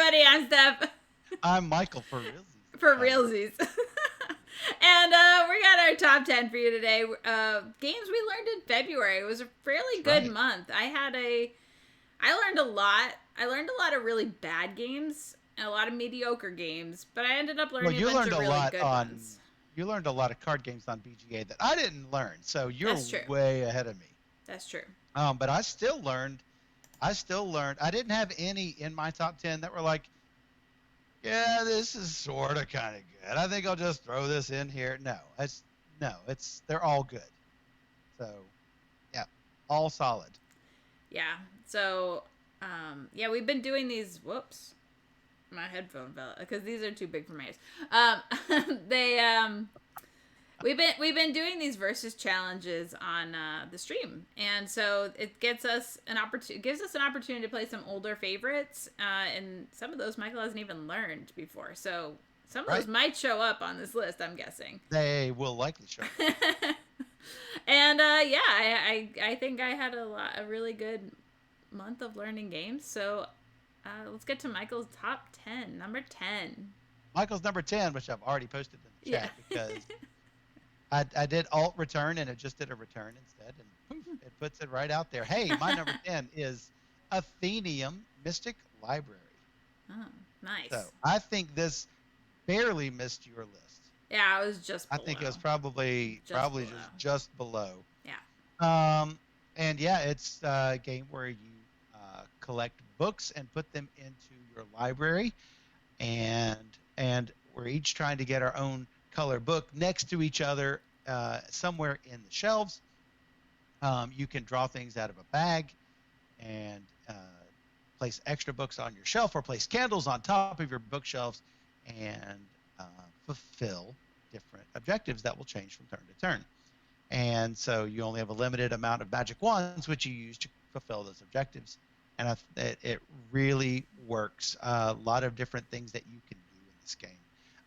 everybody. I'm Steph. I'm Michael for realsies. For realsies. And we got our top 10 for you today. Games we learned in February. It was a fairly good month. I learned a lot. I learned a lot of really bad games and a lot of mediocre games, but I ended up learning a bunch of really good ones. You learned a lot of card games on BGA that I didn't learn, so you're That's true. way ahead of me. That's true. But I still learned. I didn't have any in my top 10 that were like, yeah, this is sort of kind of good. I think I'll just throw this in here. They're all good. So, yeah, all solid. Yeah. So, we've been doing these. Whoops, my headphone fell because these are too big for my ears. We've been doing these versus challenges on the stream, and so it gives us an opportunity to play some older favorites, and some of those Michael hasn't even learned before. So some of those might show up on this list, I'm guessing. They will likely show up. And I think I had a really good month of learning games. So let's get to Michael's top 10. Number 10. Michael's number 10, which I've already posted in the chat because I did alt return and it just did a return instead, and poof, it puts it right out there. Hey, my number 10 is Athenium Mystic Library. Oh, nice. So I think this barely missed your list. Yeah, I was just below. I think it was probably just below. Yeah. And yeah, it's a game where you collect books and put them into your library, and we're each trying to get our own color book next to each other somewhere in the shelves. You can draw things out of a bag and place extra books on your shelf or place candles on top of your bookshelves and fulfill different objectives that will change from turn to turn. And so you only have a limited amount of magic wands which you use to fulfill those objectives. And it really works. A lot of different things that you can do in this game.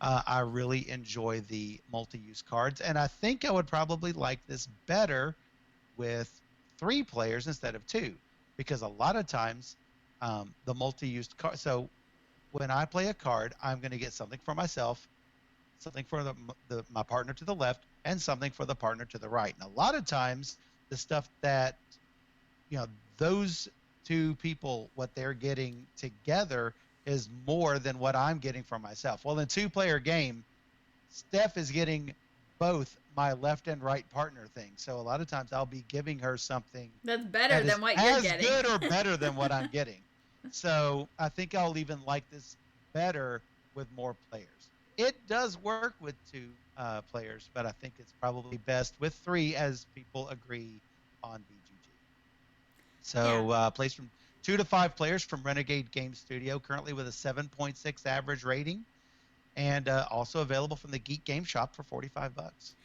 I really enjoy the multi-use cards, and I think I would probably like this better with 3 players instead of 2, because a lot of times the multi-use card. So when I play a card, I'm going to get something for myself, something for my partner to the left, and something for the partner to the right. And a lot of times, the stuff that those 2 people, what they're getting together is more than what I'm getting for myself. Well, in 2-player game, Steph is getting both my left and right partner thing. So a lot of times I'll be giving her something that's better than what you're getting. As good or better than what I'm getting. So I think I'll even like this better with more players. It does work with 2 players, but I think it's probably best with 3 as people agree on BGG. So plays from 2 to 5 players from Renegade Game Studio, currently with a 7.6 average rating, and also available from the Geek Game Shop for $45.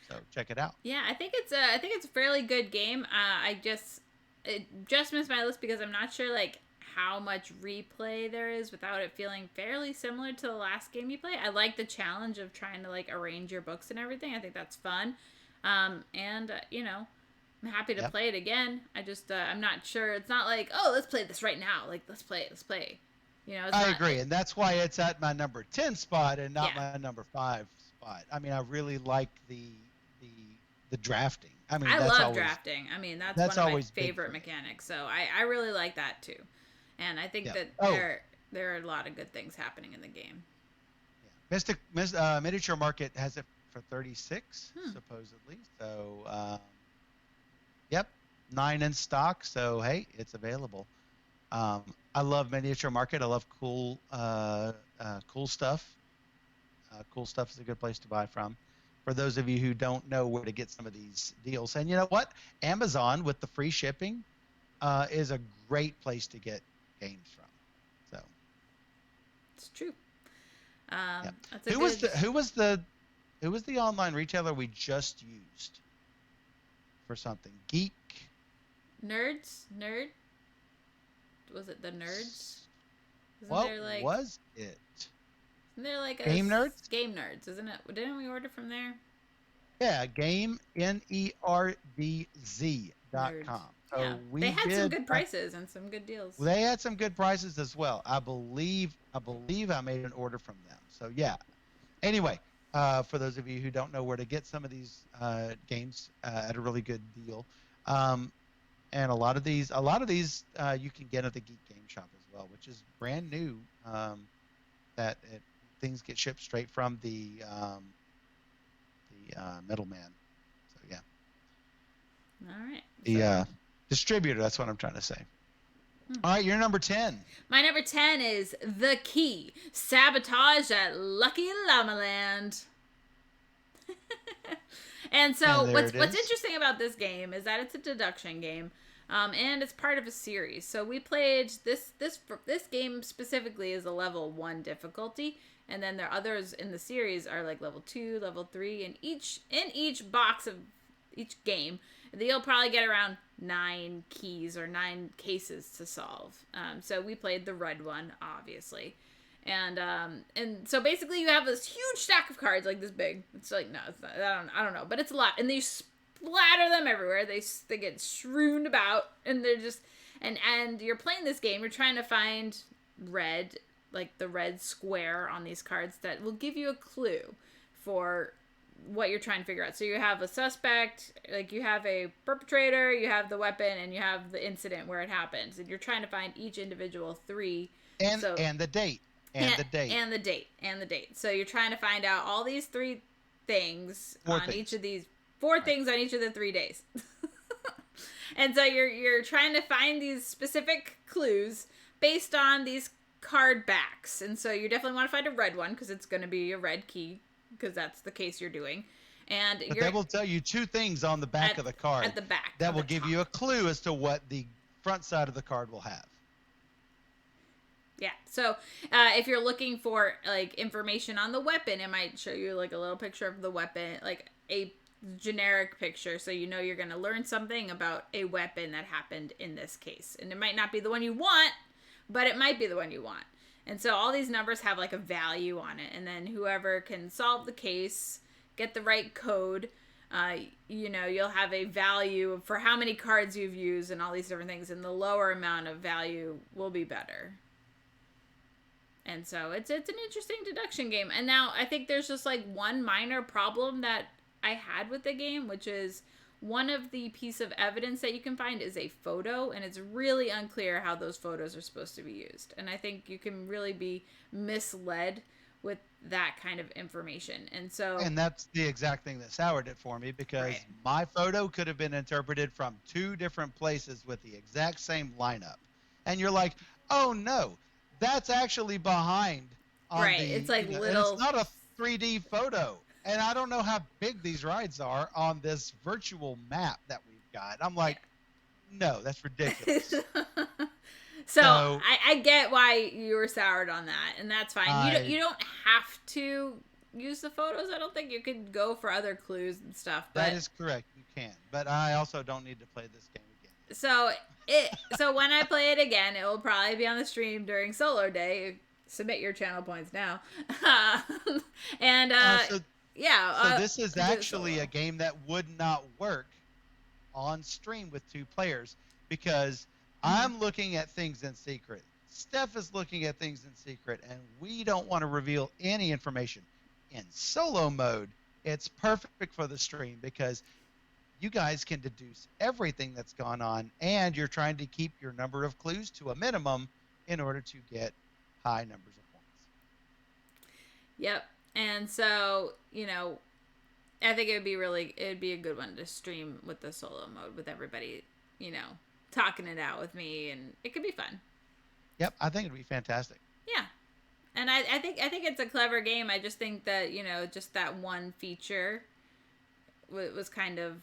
So check it out. Yeah, I think it's a fairly good game. It just missed my list because I'm not sure how much replay there is without it feeling fairly similar to the last game you play. I like the challenge of trying to arrange your books and everything. I think that's fun. I'm happy to play it again. I just I'm not sure. It's not let's play this right now. Let's play. I agree, and that's why it's at my number 10 spot and not my number 5 spot. I mean, I really like the drafting. I mean, I love drafting. I mean, that's one of my favorite mechanics. So I really like that too, and I think that there are a lot of good things happening in the game. Yeah. Miniature Market has it for 36 supposedly. So. Yep, 9 in stock. So hey, it's available. I love Miniature Market. I love cool stuff. Cool stuff is a good place to buy from. For those of you who don't know where to get some of these deals, and you know what, Amazon with the free shipping is a great place to get games from. So it's true. Who was the online retailer we just used? For something Geek Nerd was it the Nerds? Was it? Isn't there Game Nerds? Game Nerds, isn't it? Didn't we order from there? Yeah, Game NERDZ Nerd.com. So yeah, we they had some did. good prices and some good deals. They had some good prices as well. I believe I made an order from them. So yeah. Anyway, for those of you who don't know where to get some of these games at a really good deal, and a lot of these you can get at the Geek Game Shop as well, which is brand new. Things get shipped straight from the middleman. So yeah. All right. The distributor. That's what I'm trying to say. All right, you're number 10. My number 10 is The Key, Sabotage at Lucky Llama Land. And so what's interesting about this game is that it's a deduction game, and it's part of a series. So we played this game specifically is a level 1 difficulty, and then there are others in the series are like level 2, level 3, and each box of each game, you'll probably get around 9 keys or 9 cases to solve. So we played the red one, obviously. And so basically you have this huge stack of cards like this big. It's like, no, it's not, I don't know, but it's a lot. And they splatter them everywhere. They get strewn about, and they're just, and you're playing this game. You're trying to find red, like the red square on these cards that will give you a clue for what you're trying to figure out. So you have a suspect, like you have a perpetrator, you have the weapon, and you have the incident where it happens. And you're trying to find each individual 3. And the date. And the date. So you're trying to find out all these 3 things each of these 4 things on each of the 3 days. And so you're trying to find these specific clues based on these card backs. And so you definitely want to find a red one because it's going to be a red key because that's the case you're doing. And they will tell you 2 things on the back of the card. At the back. That will give you a clue as to what the front side of the card will have. Yeah. So if you're looking for like information on the weapon, it might show you like a little picture of the weapon, like a generic picture, so you know you're going to learn something about a weapon that happened in this case. And it might not be the one you want, but it might be the one you want. And so all these numbers have like a value on it. And then whoever can solve the case, get the right code, you'll have a value for how many cards you've used and all these different things. And the lower amount of value will be better. And so it's an interesting deduction game. And now I think there's just like one minor problem that I had with the game, which is one of the piece of evidence that you can find is a photo, and it's really unclear how those photos are supposed to be used. And I think you can really be misled with that kind of information. And that's the exact thing that soured it for me, because my photo could have been interpreted from 2 different places with the exact same lineup. And you're like, oh no, that's actually behind. It's like little. It's not a 3D photo. And I don't know how big these rides are on this virtual map that we've got. I'm like, no, that's ridiculous. So I get why you were soured on that, and that's fine. You don't have to use the photos. I don't think you could go for other clues and stuff. But that is correct. You can. But I also don't need to play this game again. So when I play it again, it will probably be on the stream during solo day. Submit your channel points now. So this is actually a game that would not work on stream with 2 players, because I'm looking at things in secret. Steph is looking at things in secret, and we don't want to reveal any information. In solo mode, it's perfect for the stream because you guys can deduce everything that's gone on, and you're trying to keep your number of clues to a minimum in order to get high numbers of points. Yep. And so, I think it'd be a good one to stream with the solo mode with everybody, talking it out with me, and it could be fun. Yep, I think it'd be fantastic. Yeah. And I think it's a clever game. I just think that, just that one feature was kind of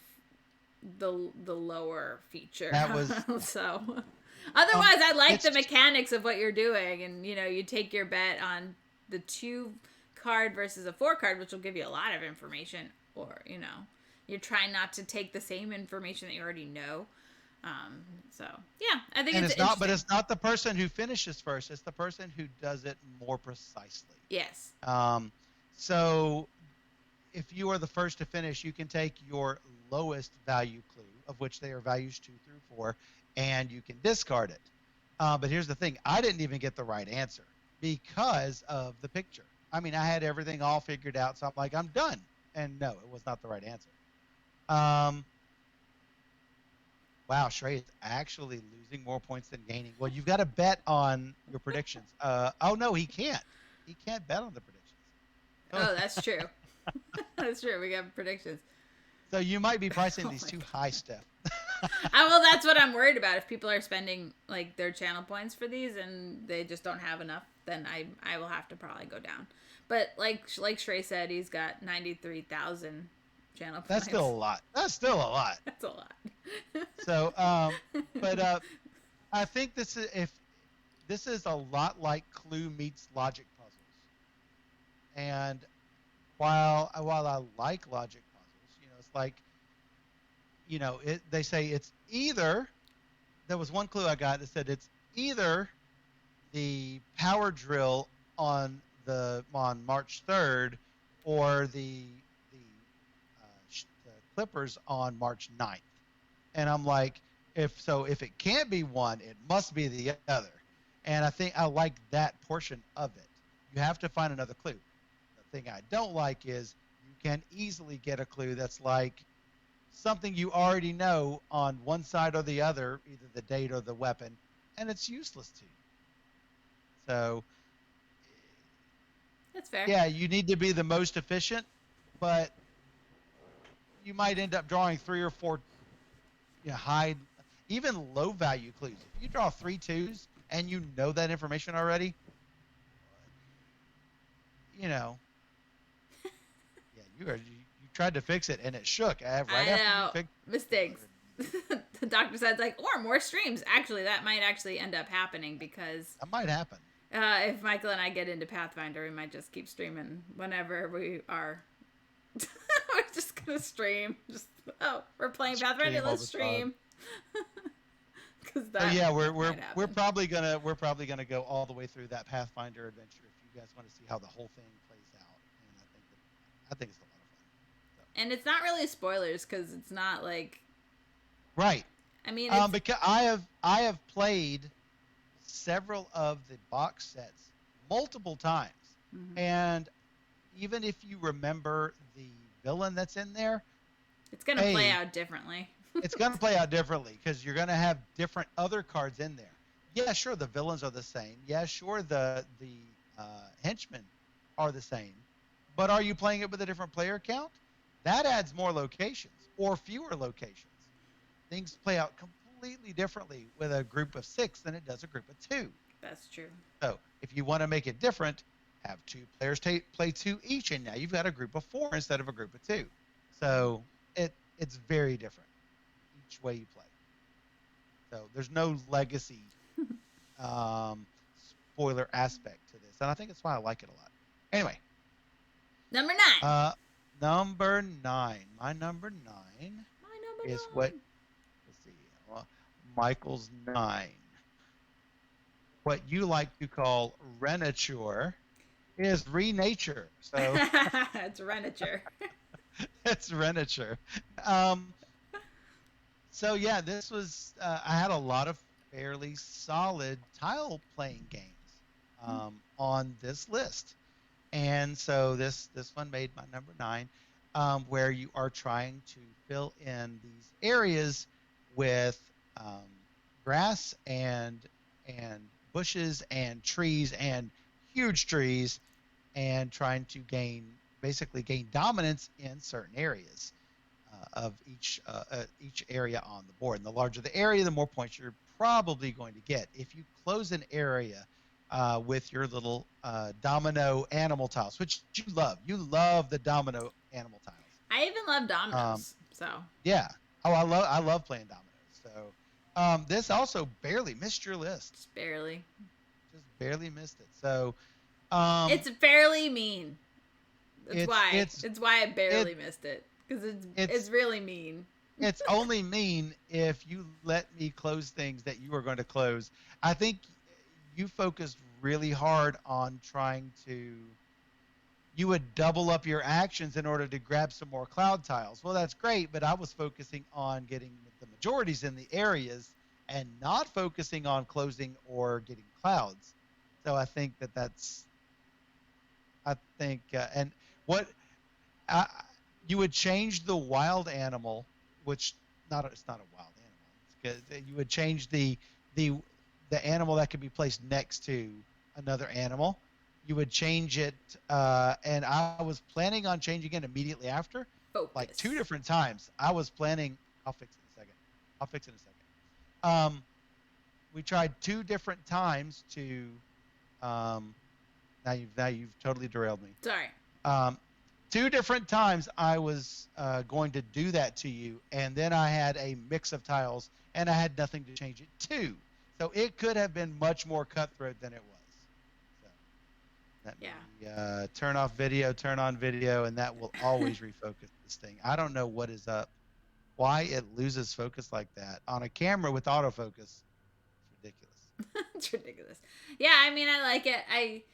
the lower feature. That was so otherwise I like the mechanics of what you're doing, and you take your bet on the 2 card versus a 4 card, which will give you a lot of information, or you're trying not to take the same information that you already know. So yeah, I think it's not, but it's not the person who finishes first, it's the person who does it more precisely. Yes. So if you are the first to finish, you can take your lowest value clue of which they are values 2 through 4, and you can discard it. But here's the thing. I didn't even get the right answer because of the picture. I mean, I had everything all figured out, so I'm like, I'm done. And no, it was not the right answer. Wow, Shrey is actually losing more points than gaining. Well, you've got to bet on your predictions. Oh, no, he can't. He can't bet on the predictions. Oh, that's true. That's true. We got predictions. So you might be pricing these too high, Steph. Well, that's what I'm worried about. If people are spending like their channel points for these and they just don't have enough, then I will have to probably go down. But like Shrey said, he's got 93,000 channel points. That's still a lot. That's still a lot. That's a lot. So, but I think this is a lot like Clue meets logic puzzles. And while I like logic puzzles, it's like, they say it's either. There was one clue I got that said it's either the power drill on March 3rd or the Clippers on March 9th. And I'm like, if it can't be one, it must be the other. And I think I like that portion of it. You have to find another clue. The thing I don't like is you can easily get a clue that's like something you already know on one side or the other, either the date or the weapon, and it's useless to you. So that's fair. Yeah, you need to be the most efficient, but you might end up drawing 3 or 4 high, even low value clues. If you draw 3 2s and you know that information already, yeah, you tried to fix it and it shook. Mistakes. The doctor said or more streams. Actually, that might actually end up happening because that might happen. If Michael and I get into Pathfinder, we might just keep streaming whenever we are. We're just gonna stream. We're playing Pathfinder. Let's stream. We're probably gonna go all the way through that Pathfinder adventure if you guys want to see how the whole thing plays out. And I think it's a lot of fun. So. And it's not really spoilers because it's not like. Right. I mean, because I have played several of the box sets multiple times, and even if you remember the villain that's in there, it's gonna play out differently. It's gonna play out differently because you're gonna have different other cards in there. Yeah, sure, the villains are the same. Yeah, sure, the henchmen are the same. But are you playing it with a different player count? That adds more locations or fewer locations. Things play out completely differently with a group of 6 than it does a group of 2. That's true. So if you want to make it different, have 2 players play 2 each, and now you've got a group of 4 instead of a group of 2. So it's very different each way you play. So there's no legacy spoiler aspect to this, and I think that's why I like it a lot. Anyway. Number 9. Number 9. My number 9 is what. Let's see. Michael's 9. What you like to call renature is renature. So it's renature. It's renature. So yeah, this was. I had a lot of fairly solid tile playing games on this list. And so this one made my number 9, where you are trying to fill in these areas with grass and bushes and trees and huge trees, and trying to gain dominance in certain areas of each area on the board. And the larger the area, the more points you're probably going to get. If you close an area with your little domino animal tiles, which you love the domino animal tiles. I even love dominoes. Yeah. Oh, I love playing dominoes. So this also barely missed your list. Just barely missed it. So it's fairly mean. That's why I barely missed it, because it's really mean. It's only mean if you let me close things that you are going to close. I think you focused really hard on trying to. you would double up your actions in order to grab some more cloud tiles. Well, that's great, but I was focusing on getting the majorities in the areas and not focusing on closing or getting clouds. So I think and what I, you would change the wild animal, which it's not a wild animal. You would change the the animal that could be placed next to another animal. You would change it, and I was planning on changing it immediately after, like Focus. 2 different times. I was planning. I'll fix it in a second. I'll fix it in a second. We tried 2 different times to. Um, now you've totally derailed me. Sorry. Um, 2 different times I was going to do that to you, and then I had a mix of tiles, and I had nothing to change it to. So it could have been much more cutthroat than it was. So let me turn off video, turn on video, and that will always refocus this thing. I don't know what is up, why it loses focus like that on a camera with autofocus. It's ridiculous. It's ridiculous. Yeah, I mean, I like it.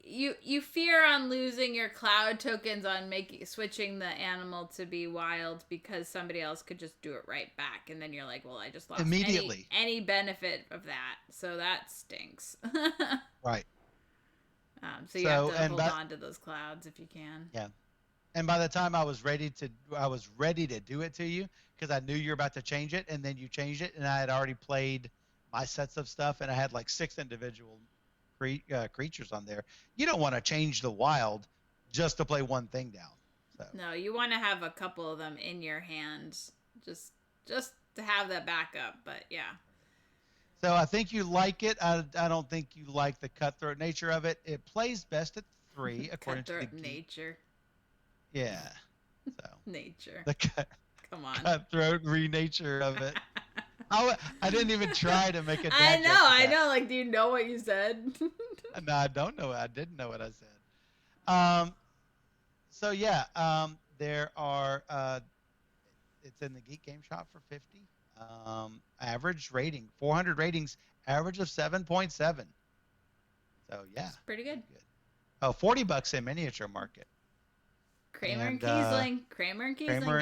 You fear on losing your cloud tokens on switching the animal to be wild because somebody else could just do it right back, and then you're like, well, I just lost immediately any benefit of that, so that stinks. Right. So you have to hold on to those clouds if you can. Yeah. And by the time I was ready to do it to you, because I knew you were about to change it, and then you changed it, and I had already played my sets of stuff, and I had like 6 individual creatures on there. You don't want to change the wild just to play one thing down. So. No, you want to have a couple of them in your hand, just to have that backup. But yeah. So I think you like it. I don't think you like the cutthroat nature of it. It plays best at 3 according to the nature. Yeah. So nature. Come on. Cutthroat nature of it. I didn't even try to make a dad I know. Like, do you know what you said? No, I don't know. I didn't know what I said. So yeah, there are. It's in the Geek Game Shop for $50. Average rating 400 ratings, average of 7.7. So yeah, that's pretty good. Oh, $40 in Miniature Market. Kramer and Kiesling,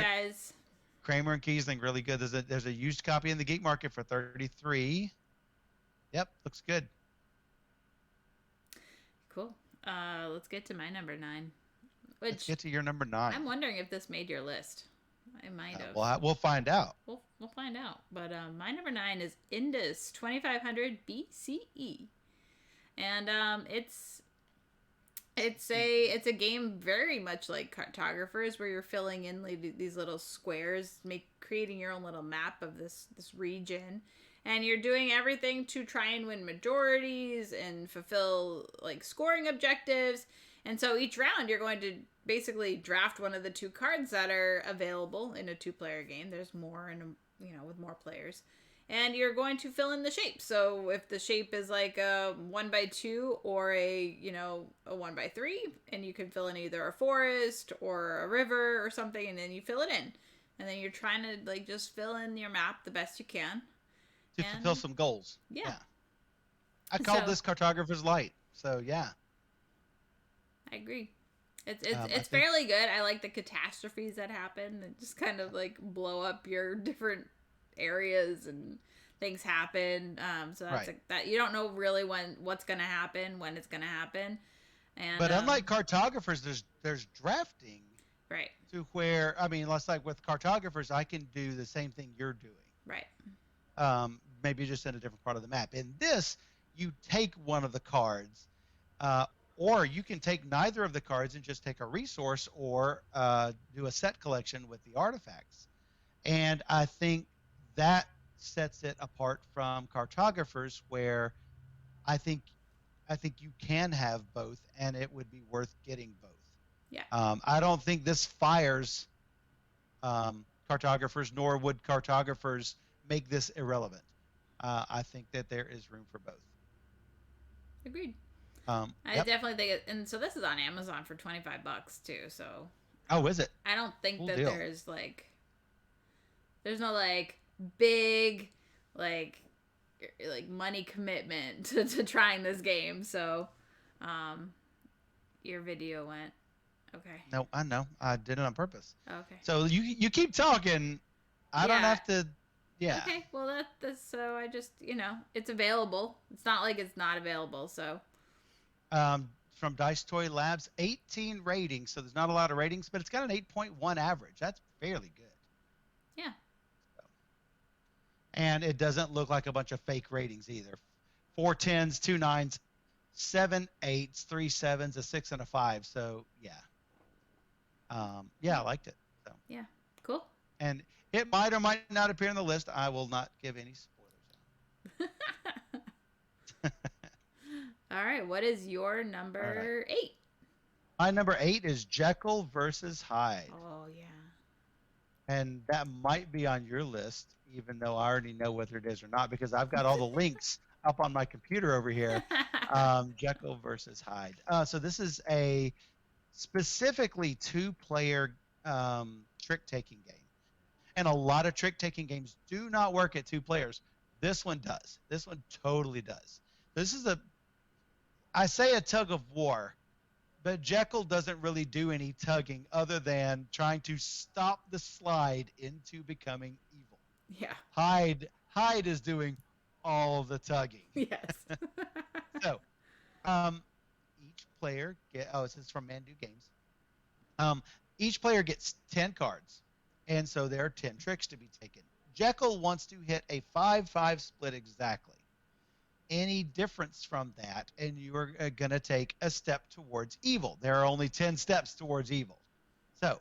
guys. Kramer and Kiesling, really good. There's a used copy in the Geek Market for $33. Yep, looks good. Cool. Let's get to my number 9. Let's get to your number 9. I'm wondering if this made your list. I might have. We'll find out. We'll find out. But my number 9 is Indus 2500 BCE, and it's a game very much like Cartographers, where you're filling in these little squares, creating your own little map of this region, and you're doing everything to try and win majorities and fulfill like scoring objectives. And so each round you're going to basically draft one of the 2 cards that are available in a 2-player game. There's more with more players. And you're going to fill in the shape. So if the shape is like a 1x2 or a 1x3, and you can fill in either a forest or a river or something, and then you fill it in. And then you're trying to like just fill in your map the best you can. To fulfill some goals. Yeah. I called this Cartographer's Light. So yeah. I agree. It's fairly good. I like the catastrophes that happen and just kind of like blow up your different areas and things happen. So that's right. That you don't know really what's going to happen, when it's going to happen. But unlike Cartographers, there's drafting. Right. To where, I mean, like with Cartographers, I can do the same thing you're doing. Right. Maybe just in a different part of the map. In this, you take one of the cards, or you can take neither of the cards and just take a resource, or do a set collection with the artifacts. And I think that sets it apart from Cartographers, where I think you can have both, and it would be worth getting both. Yeah. I don't think this fires Cartographers, nor would Cartographers make this irrelevant. I think that there is room for both. Agreed. I definitely think it, and so this is on Amazon for $25 too. So. Oh, is it? I don't think that deal. There's no like big like money commitment to trying this game. So, your video went. Okay. No, I know. I did it on purpose. Okay. So you keep talking. I don't Yeah. have to. Yeah. Okay. Well, that's so I just it's available. It's not like it's not available. So From Dice Toy Labs, 18 ratings. So there's not a lot of ratings, but it's got an 8.1 average. That's fairly good. yeah. So, and it doesn't look like a bunch of fake ratings either. 4 10s, 2 9s, 7 8s, 3 7s, a 6 and a 5. So yeah, I liked it. So Yeah. Cool. and it might or might not appear on the list. I will not give any spoilers out. All right. What is your All right. number 8? My number 8 is Jekyll versus Hyde. Oh yeah. And that might be on your list, even though I already know whether it is or not, because I've got all the links up on my computer over here. Jekyll versus Hyde. So this is a specifically 2-player trick-taking game. And a lot of trick-taking games do not work at 2 players. This one does. This one totally does. This is I say a tug of war, but Jekyll doesn't really do any tugging other than trying to stop the slide into becoming evil. Yeah. Hyde is doing all the tugging. Yes. So, um, each player this is from Mandu Games. Each player gets 10 cards, and so there are 10 tricks to be taken. Jekyll wants to hit a 5-5 split exactly. Any difference from that, and you are going to take a step towards evil. There are only 10 steps towards evil. So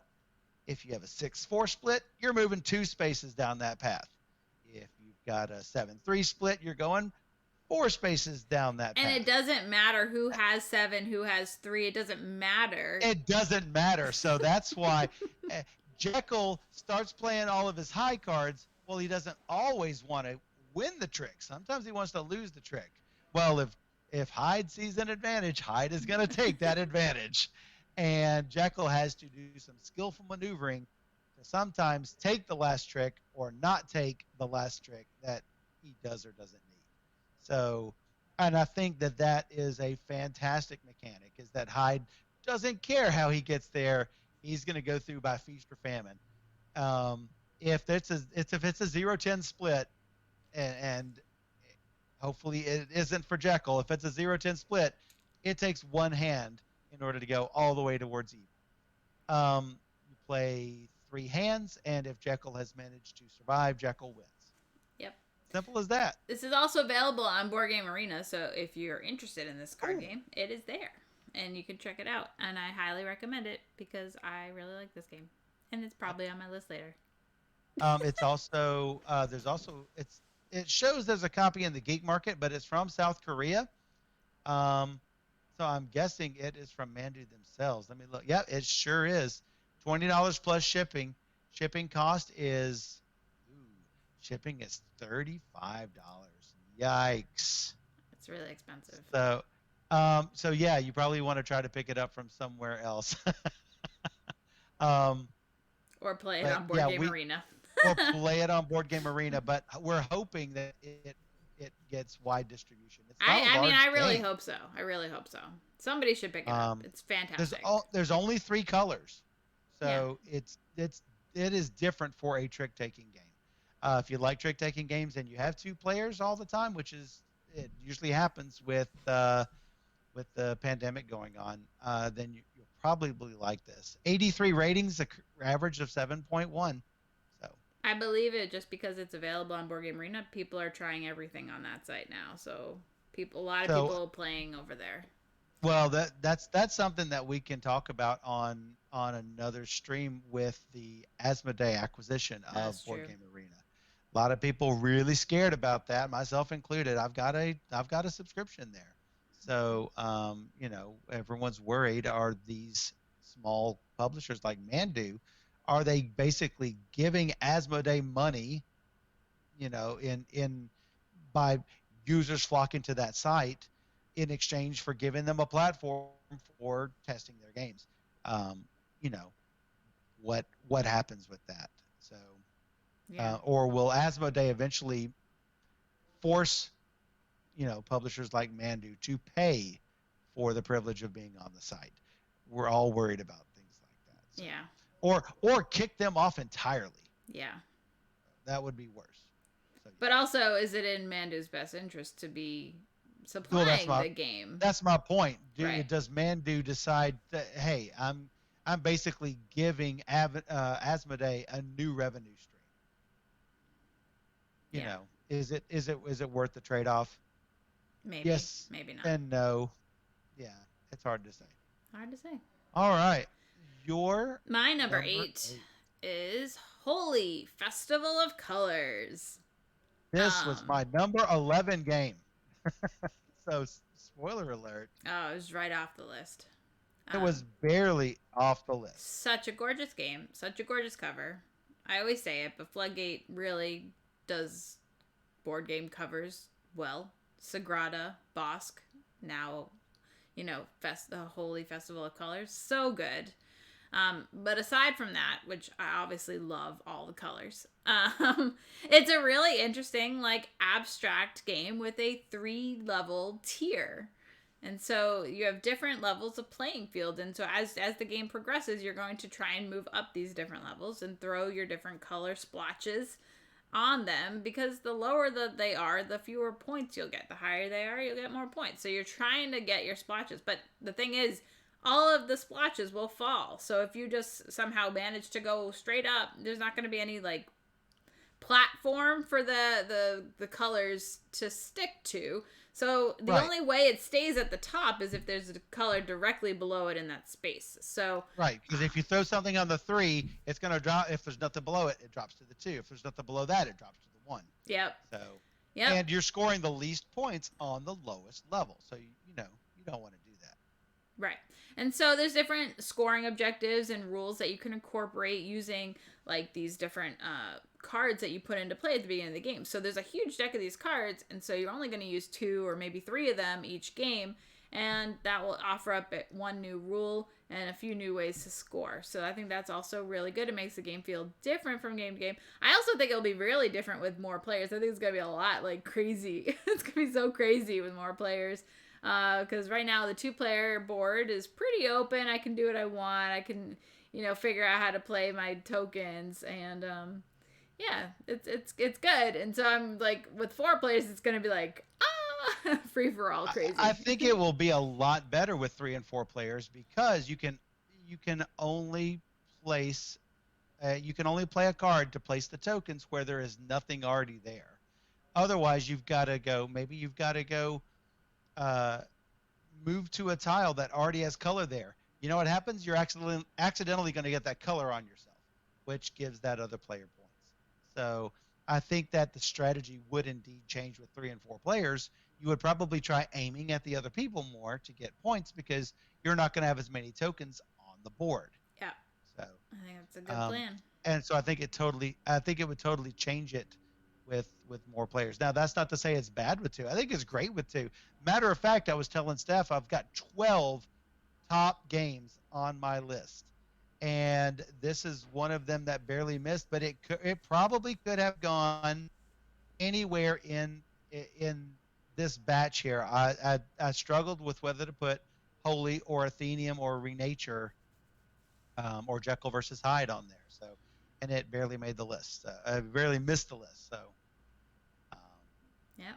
if you have a 6-4 split, you're moving 2 spaces down that path. If you've got a 7-3 split, you're going 4 spaces down that and path. it doesn't matter who has 7, who has 3. It doesn't matter. It doesn't matter. So that's why Jekyll starts playing all of his high cards. Well, he doesn't always want to win the trick. Sometimes he wants to lose the trick. Well, if Hyde sees an advantage, Hyde is going to take that advantage. And Jekyll has to do some skillful maneuvering to sometimes take the last trick or not take the last trick that he does or doesn't need. So, and I think that is a fantastic mechanic, is that Hyde doesn't care how he gets there. He's going to go through by feast or famine. If it's a 0-10 split, and hopefully it isn't for Jekyll. If it's a 0-10 split, it takes one hand in order to go all the way towards evil. You play 3 hands, and if Jekyll has managed to survive, Jekyll wins. Yep. Simple as that. This is also available on Board Game Arena, so if you're interested in this card game, it is there. And you can check it out. And I highly recommend it because I really like this game. And it's probably on my list later. It's also it shows there's a copy in the geek market, but it's from South Korea. So I'm guessing it is from Mandu themselves. Let me look. Yeah, it sure is. $20 plus shipping. Shipping cost is shipping is $35. Yikes. It's really expensive. So yeah, you probably want to try to pick it up from somewhere else. Or play it on Board Game Arena. Or play it on Board Game Arena, but we're hoping that it gets wide distribution. I really hope so. I really hope so. Somebody should pick it up. It's fantastic. There's only 3 colors, so it is different for a trick taking game. If you like trick taking games and you have 2 players all the time, which it usually happens with the pandemic going on, then you'll probably like this. 83 ratings, an average of 7.1. So I believe it just because it's available on Board Game Arena. People are trying everything on that site now, so a lot of people playing over there. Well, that's something that we can talk about on another stream with the Asmodee acquisition of Board Game Arena. A lot of people really scared about that, myself included. I've got a subscription there. So, everyone's worried, are these small publishers like Mandu, are they basically giving Asmodee money, by users flocking to that site in exchange for giving them a platform for testing their games? What happens with that? So, or will Asmodee eventually force publishers like Mandu to pay for the privilege of being on the site? We're all worried about things So, Yeah. or kick them off entirely. Yeah. That would be worse. So, But also, is it in Mandu's best interest to be well, supplying the game? that's my point. Right. Does Mandu decide that, hey, I'm basically giving Asmodee a new revenue stream? Yeah. Is it worth the trade off? Maybe. Yes Maybe not. and no. Yeah, it's hard to say. Hard to say. All right, your My number number 8 eight. is Holy Festival of Colors. This was Um, my number 11 game. So spoiler alert, oh, it was right off the list. it was barely off the list. Such a gorgeous game, such a gorgeous cover. I always say it, but Floodgate really does board game covers well. Sagrada, Bosque, now, the Holy Festival of Colors, so good. But aside from that, which I obviously love all the colors, it's a really interesting, like, abstract game with a 3-level tier. And so you have different levels of playing field. And so as the game progresses, you're going to try and move up these different levels and throw your different color splotches on them, because the lower they are, the fewer points you'll get. The higher they are, you'll get more points. So you're trying to get your splotches. But the thing is, all of the splotches will fall. So if you just somehow manage to go straight up, there's not going to be any, like, platform for the colors to stick to. So the only way it stays at the top is if there's a color directly below it in that space. So Right, because if you throw something on the 3, it's going to drop. If there's nothing below it, it drops to the 2. If there's nothing below that, it drops to the 1. Yep. So, yep. and you're scoring the least points on the lowest level. So you don't want to do that. Right. And so there's different scoring objectives and rules that you can incorporate using, like, these different cards that you put into play at the beginning of the game. So there's a huge deck of these cards, and so you're only going to use 2 or maybe 3 of them each game, and that will offer up one new rule and a few new ways to score. So I think that's also really good. It makes the game feel different from game to game. I also think it'll be really different with more players. I think it's going to be a lot, like, crazy. It's going to be so crazy with more players. Because right now the 2-player board is pretty open. I can do what I want. I can, figure out how to play my tokens, and yeah, it's good. And so I'm like, with 4 players, it's gonna be like, free for all, crazy. I think it will be a lot better with 3 and 4 players, because you can only place you can only play a card to place the tokens where there is nothing already there. Otherwise, you've got to go. Maybe you've got to go. Move to a tile that already has color there. You know what happens? You're accidentally going to get that color on yourself, which gives that other player points. So I think that the strategy would indeed change with 3 and 4 players. You would probably try aiming at the other people more to get points, because you're not going to have as many tokens on the board. Yeah. So I think that's a good plan. And so I think it would totally change it with more players. Now, that's not to say it's bad with 2. I think it's great with 2. Matter of fact, I was telling Steph, I've got 12 top games on my list, and this is one of them that barely missed. But it probably could have gone anywhere in this batch here. I struggled with whether to put Holy or Athenium or Renature, or Jekyll versus Hyde on there. So, and it barely made the list. I barely missed the list. So, yeah.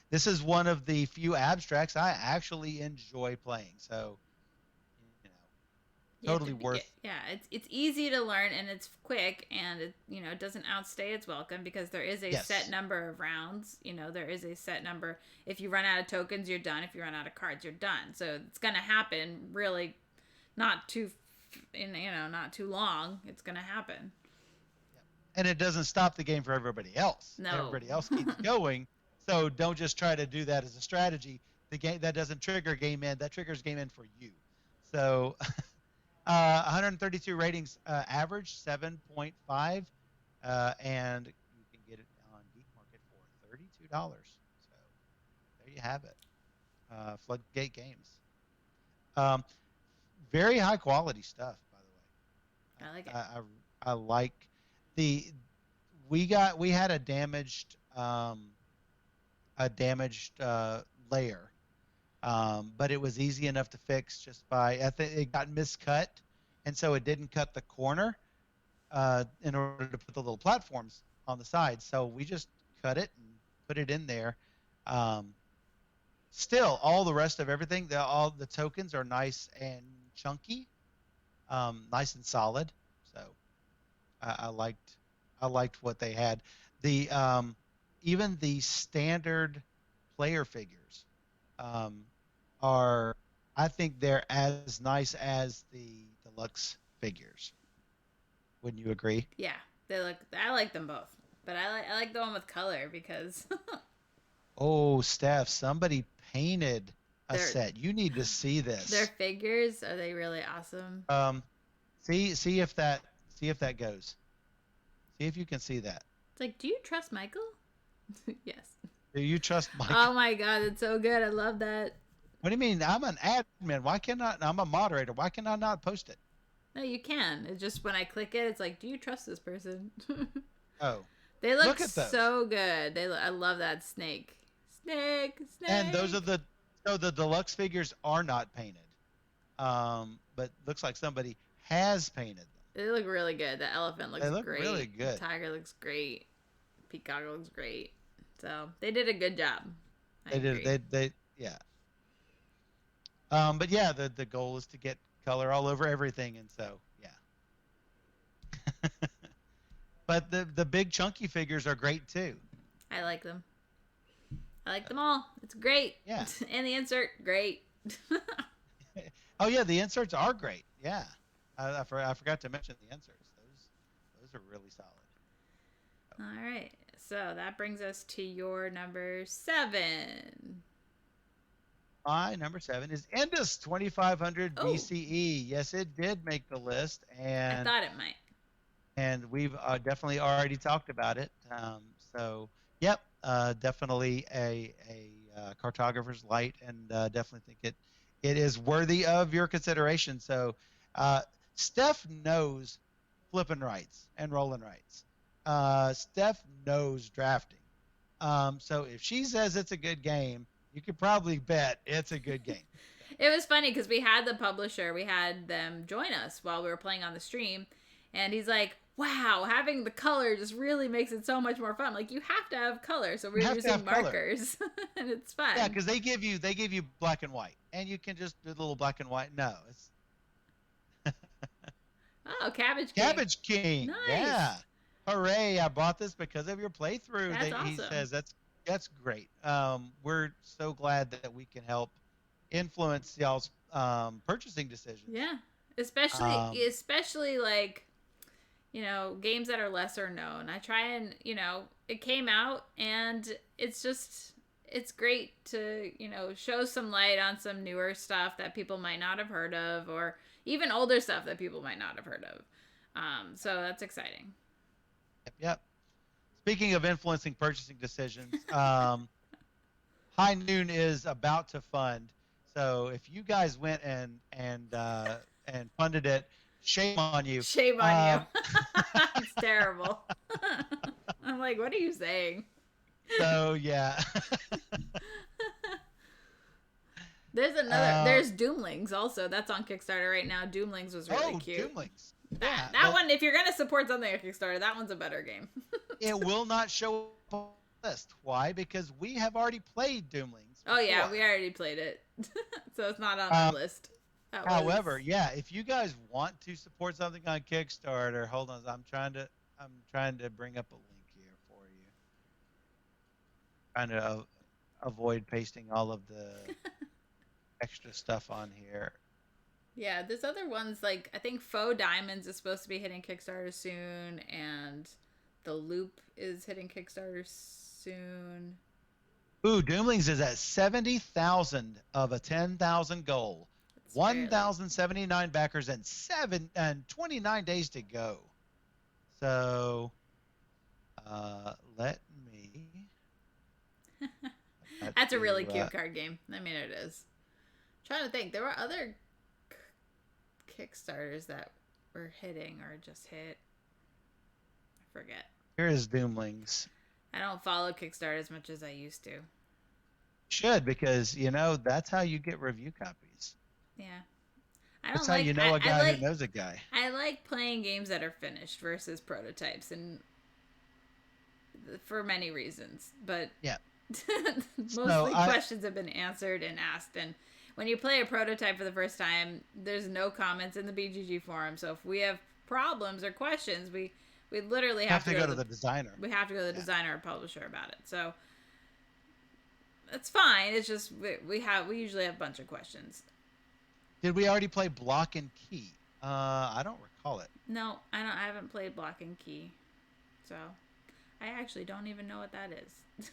This is one of the few abstracts I actually enjoy playing. So, totally worth. Yeah, it's easy to learn, and it's quick, and it doesn't outstay its welcome, because there is a set number of rounds. There is a set number. If you run out of tokens, you're done. If you run out of cards, you're done. So it's gonna happen really, not too long. It's gonna happen. And it doesn't stop the game for everybody else. No. Everybody else keeps going. So don't just try to do that as a strategy. The game that doesn't trigger game end, that triggers game end for you. So 132 ratings, average 7.5, and you can get it on Geek Market for $32. So there you have it. Floodgate Games. Very high quality stuff, by the way. I like it. I like we had a damaged layer, but it was easy enough to fix just by it got miscut and so it didn't cut the corner in order to put the little platforms on the side. So we just cut it and put it in there. Um, Still, all the rest of everything, all the tokens are nice and chunky, nice and solid. So I liked what they had. The even the standard player figures um, are, I think they're as nice as the deluxe figures. Wouldn't you agree? Yeah, they look. I like them both, but I like the one with color because Oh, Steph, somebody painted a they're set. You need to see their this. figures are they really awesome. Um, see if that goes. See if you can see that. It's like, do you trust Michael? Yes. Do you trust Mike? Oh my god, it's so good. I love that. What do you mean? I'm an admin. Why cannot? I'm a moderator. Why can I not post it? No, you can. It's just when I click it, it's like, do you trust this person? Oh, They look look at those. so good. I love that snake. Snake, And those are snake. the deluxe figures are not painted. But looks like somebody has painted them. They look really good. The elephant looks They look great. really The good. tiger looks great. The peacock looks great. So they did a good job. I They did. agree. Yeah. But yeah, the goal is to get color all over everything, and so yeah. But the big chunky figures are great too. I like them. I like them all. It's great. Yeah. And the insert, great. Oh yeah, the inserts are great. Yeah. I forgot to mention the inserts. Those are really solid. All right. So that brings us to your number 7. My number 7 is Indus 2500 Oh, BCE. Yes, it did make the list, I thought it might. and we've definitely already talked about it. So, yep, definitely a cartographer's light, and definitely think it is worthy of your consideration. So, uh, Steph knows flipping rights and rolling rights. Steph knows drafting. So if she says it's a good game, you could probably bet it's a good game. It was funny because we had the publisher, we had them join us while we were playing on the stream, and he's like, "Wow, having the color just really makes it so much more fun. Like you have to have color, so You we're have to using have color. markers, and it's Yeah, fun." because they give you black and white, and you can just do a little black and white. No, it's Oh, Cabbage King, Cabbage King. nice. Yeah, hooray! I bought this because of your playthrough. That's He awesome. says that's great. We're so glad that we can help influence y'all's purchasing decisions. Yeah, especially Um, especially like games that are lesser known. I try and it came out and it's great to show some light on some newer stuff that people might not have heard of, or even older stuff that people might not have heard of. So that's exciting. yep. Speaking of influencing purchasing decisions, High Noon is about to fund. So if you guys went and funded it, shame on you. Shame on you. It's terrible. I'm like, what are you saying? So yeah. There's Doomlings also. That's on Kickstarter right now. Doomlings was really cute. Doomlings. That Yeah. that one, if you're gonna support something on Kickstarter, that one's a better game. It will not show up on the list. Why? Because we have already played Doomlings Oh yeah, before. we already played it, so it's not on our Um, list. However, yeah, if you guys want to support something on Kickstarter, hold on, I'm trying to bring up a link here for you. Trying to avoid pasting all of the extra stuff on here. Yeah, there's other ones like I think Faux Diamonds is supposed to be hitting Kickstarter soon, and The Loop is hitting Kickstarter soon. Ooh, Doomlings is at 70,000 of a 10,000 goal. It's fairly. 1,079 backers and 29 days to go. So, let me. That's a really cute card game. I mean, it is. I'm trying to think, there were other Kickstarters that were hitting or just hit. I forget. Here is Doomlings. I don't follow Kickstarter as much as I used to. Should, because that's how you get review copies. Yeah. I That's don't how like. you know a guy who knows a guy. I like playing games that are finished versus prototypes, and for many reasons. But Yeah. So mostly questions have been answered and asked. And when you play a prototype for the first time, there's no comments in the BGG forum. So if we have problems or questions, we literally have to go to the designer. We have to go to the designer or publisher about it. So that's fine. It's just we usually have a bunch of questions. Did we already play Block and Key? I don't recall it. No, I don't. I haven't played Block and Key, so I actually don't even know what that is.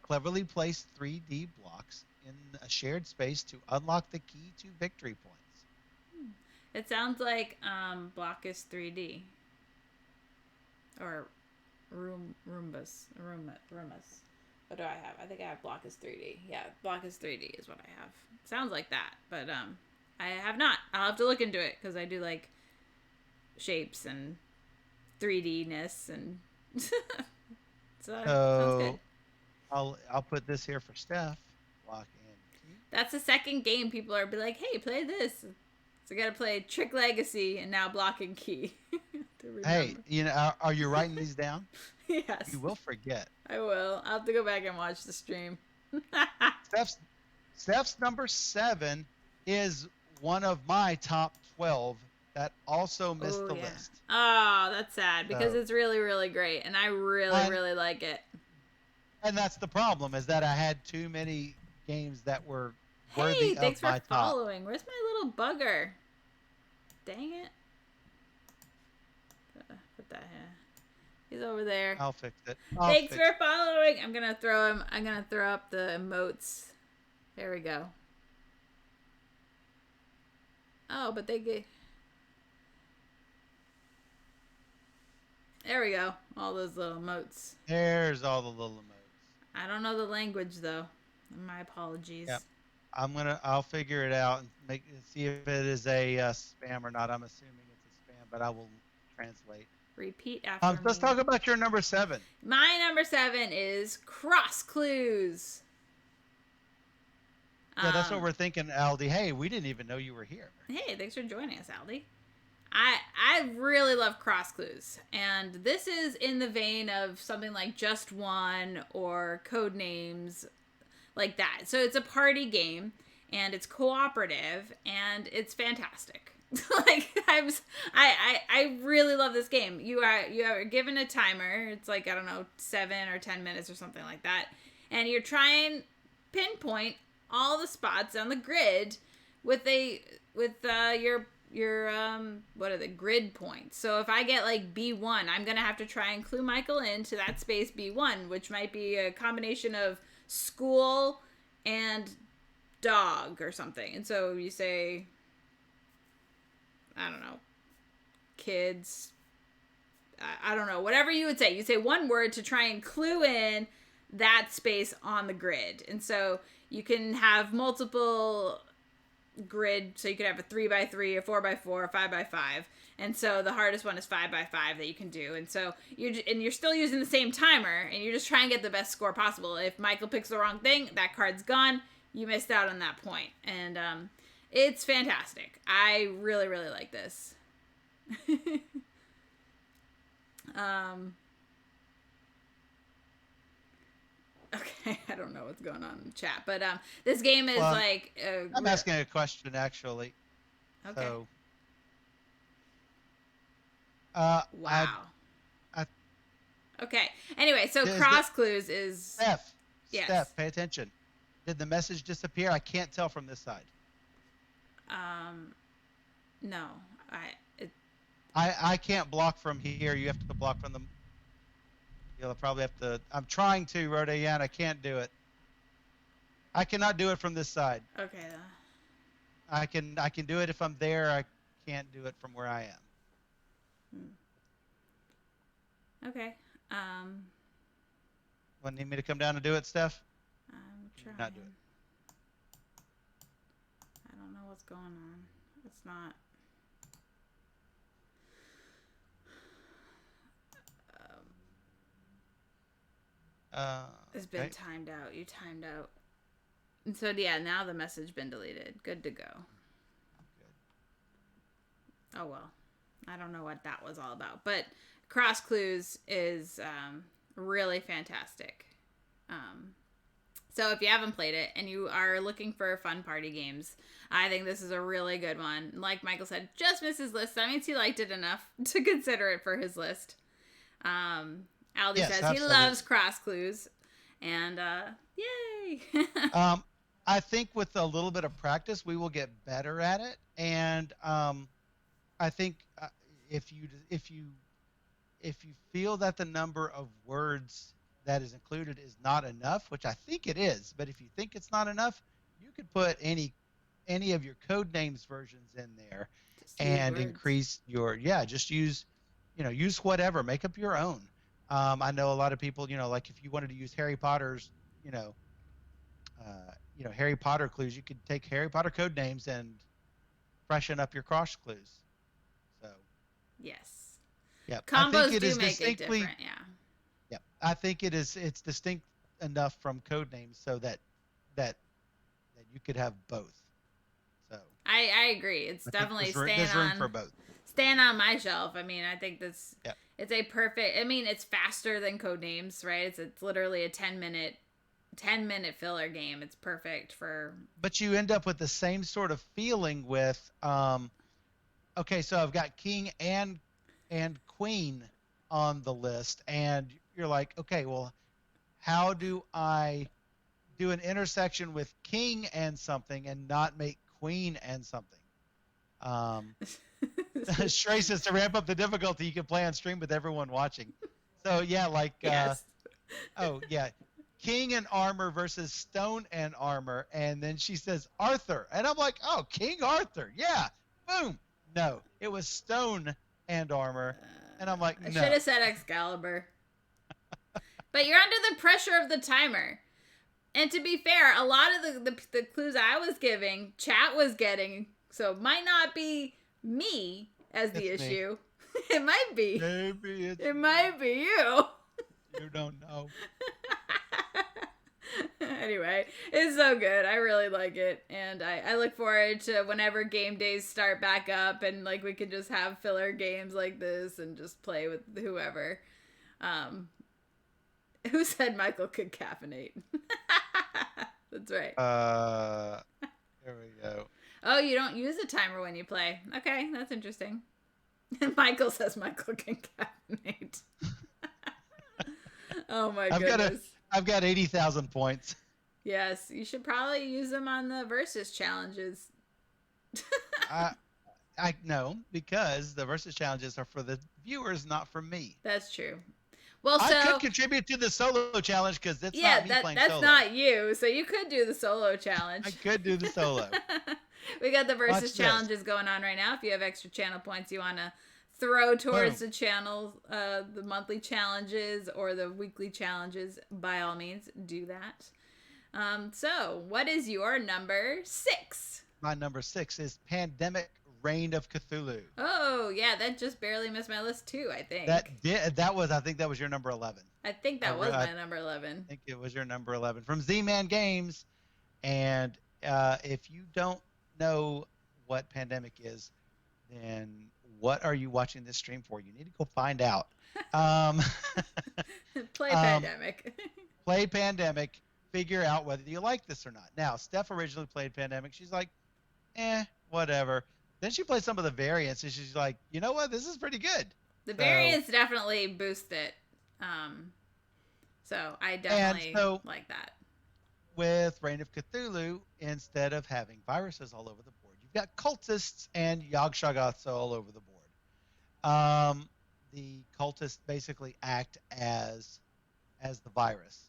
Cleverly place 3D blocks in a shared space to unlock the key to victory points. It sounds like Block is 3D. Or Roombas. What do I have? I think I have Block is 3D. Yeah, Block is 3D is what I have. Sounds like that, but I have not. I'll have to look into it because I do like shapes and 3D-ness and so sounds good. I'll put this here for Steph. Block and Key. That's the second game people are be like, hey, play this. So I gotta play Trick Legacy and now Block and Key. Hey, are you writing these down? Yes. You will forget. I will. I'll have to go back and watch the stream. Steph's number 7 is one of my top 12 that also missed the list. Oh, that's sad because it's really, really great, and I really like it. And that's the problem, is that I had too many games that were worthy of my top. Hey, thanks for following. Where's my little bugger? Dang it. Put that here. He's over there. I'll fix it. Thanks for following. I'm going to throw him. I'm going to throw up the emotes. There we go. Oh, but they get... There we go. All those little emotes. There's all the little emotes. I don't know the language, though. My apologies. Yep. I'll figure it out and see if it is a spam or not. I'm assuming it's a spam, but I will translate. Repeat after me. Let's talk about your number 7. My number 7 is Cross Clues. Yeah, that's what we're thinking, Aldi. Hey, we didn't even know you were here. Hey, thanks for joining us, Aldi. I really love Cross Clues, and this is in the vein of something like Just One or Codenames, like that. So it's a party game, and it's cooperative, and it's fantastic. Like I really love this game. You are given a timer. It's like, I don't know, 7 or 10 minutes or something like that, and you're trying pinpoint all the spots on the grid with your what are the grid points. So if I get like B1, I'm gonna have to try and clue Michael into that space B1, which might be a combination of school and dog or something. And so you say, I don't know, kids, I don't know, whatever you would say. You say one word to try and clue in that space on the grid. And so you can have multiple grid, so you could have a 3x3, a 4x4, a 5x5. And so the hardest one is 5x5 that you can do. And so you're still using the same timer, and you're just trying to get the best score possible. If Michael picks the wrong thing, that card's gone. You missed out on that point. And it's fantastic. I really, really like this. Okay, I don't know what's going on in the chat, but this game is I'm asking a question, actually. Okay. So, wow. Okay. Anyway, so Cross Clues is... Steph. Yes. Steph, pay attention. Did the message disappear? I can't tell from this side. No. I can't block from here. You have to block from the... You'll probably have to... I'm trying to, Rodayan. I can't do it. I cannot do it from this side. Okay. I can do it if I'm there. I can't do it from where I am. Okay. Need me to come down and do it, Steph? I'm trying. Not do it. I don't know what's going on. It's not... It's been timed out. You timed out. And so, yeah, now the message been deleted. Good to go. Oh, well. I don't know what that was all about. But Cross Clues is really fantastic. So if you haven't played it and you are looking for fun party games, I think this is a really good one. Like Michael said, just missed his list. That means he liked it enough to consider it for his list. Aldi says absolutely. He loves Cross Clues. And yay! I think with a little bit of practice, we will get better at it. And I think if you feel that the number of words that is included is not enough, which I think it is, but if you think it's not enough, you could put any of your code names versions in there and increase your just use whatever, make up your own. I know a lot of people, like if you wanted to use Harry Potter's, Harry Potter clues, you could take Harry Potter code names and freshen up your cross clues. So yes, yeah, combos do make it different. Yeah, I think it's distinct enough from code names so that you could have both. So I agree. It's definitely there's room for both. Staying on my shelf. I mean, I think this it's a perfect. I mean, it's faster than code names, right? It's literally a 10-minute filler game. It's perfect for. But you end up with the same sort of feeling with okay, so I've got king and queen on the list, and you're like, okay, well, how do I do an intersection with king and something and not make queen and something? Shrey says to ramp up the difficulty, you can play on stream with everyone watching. So yeah, like yes. Oh yeah, king and armor versus stone and armor, and then she says Arthur, and I'm like, oh, King Arthur, yeah, boom. No, it was stone and armor, and I'm like, no. I should have said Excalibur. But you're under the pressure of the timer. And to be fair, a lot of the clues I was giving, chat was getting, so it might not be me as the issue. It might be. Maybe it might be you. You don't know. Anyway, it's so good. I really like it. And I look forward to whenever game days start back up and like we can just have filler games like this and just play with whoever. Who said Michael could caffeinate? That's right. There we go. Oh, you don't use a timer when you play. Okay, that's interesting. Michael says Michael can caffeinate. Oh my goodness. I've got 80,000 points. Yes, you should probably use them on the versus challenges. I know, because the versus challenges are for the viewers, not for me. That's true. Well, I could contribute to the solo challenge because that's not me playing that's solo. not you. So you could do the solo challenge. I could do the solo. We got the versus challenges going on right now. If you have extra channel points you want to throw towards the channel, the monthly challenges or the weekly challenges, by all means, do that. So, what is your number 6? My number 6 is Pandemic Reign of Cthulhu. Oh, yeah, that just barely missed my list too, I think. I think that was your number 11. I think that was my number 11. I think it was your number 11 from Z-Man Games. And if you don't know what Pandemic is, then what are you watching this stream for? You need to go find out. Play Pandemic. Play Pandemic. Figure out whether you like this or not. Now, Steph originally played Pandemic. She's like, whatever. Then she played some of the variants, and she's like, you know what? This is pretty good. The variants definitely boost it. So I definitely like that. With Reign of Cthulhu, instead of having viruses all over the board, you've got cultists and Yog-Shoggoths all over the board. The cultists basically act as the virus.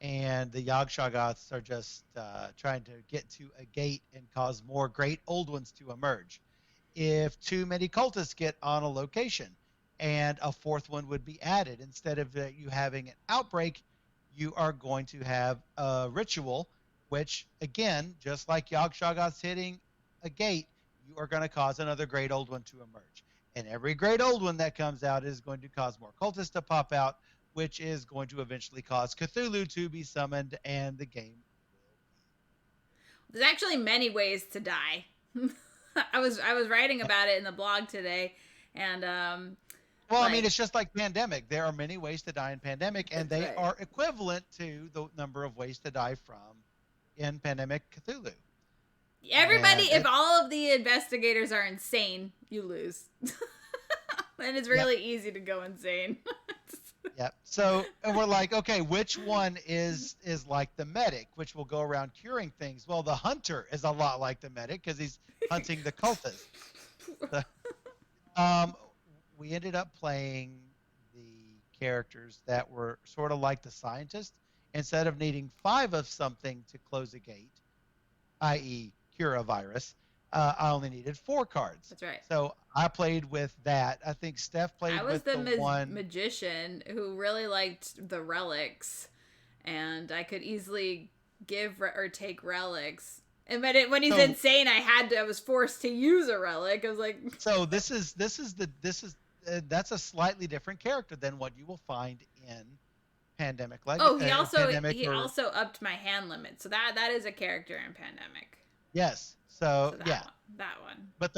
And the Yog-Shoggoths are just trying to get to a gate and cause more great old ones to emerge. If too many cultists get on a location and a fourth one would be added, instead of you having an outbreak, you are going to have a ritual, which, again, just like Yog-Shoggoths hitting a gate, you are going to cause another great old one to emerge. And every great old one that comes out is going to cause more cultists to pop out, which is going to eventually cause Cthulhu to be summoned, and the game will be. There's actually many ways to die. I was writing about it in the blog today, and well, I mean, it's just like Pandemic. There are many ways to die in Pandemic, and they right. are equivalent to the number of ways to die from in Pandemic Cthulhu. Everybody, if all of the investigators are insane, you lose. And it's really easy to go insane. Yep. So, and we're like, okay, which one is like the medic, which will go around curing things? Well, the hunter is a lot like the medic because he's hunting the cultists. So, we ended up playing the characters that were sort of like the scientist. Instead of needing 5 of something to close a gate, i.e., cure a virus, I only needed 4 cards. That's right. So I played with that. I think Steph played with the one magician who really liked the relics, and I could easily give or take relics. And when he's insane, I was forced to use a relic. I was like, so that's a slightly different character than what you will find in Pandemic. He also upped my hand limit, so that is a character in Pandemic. Yes. So yeah, that one. But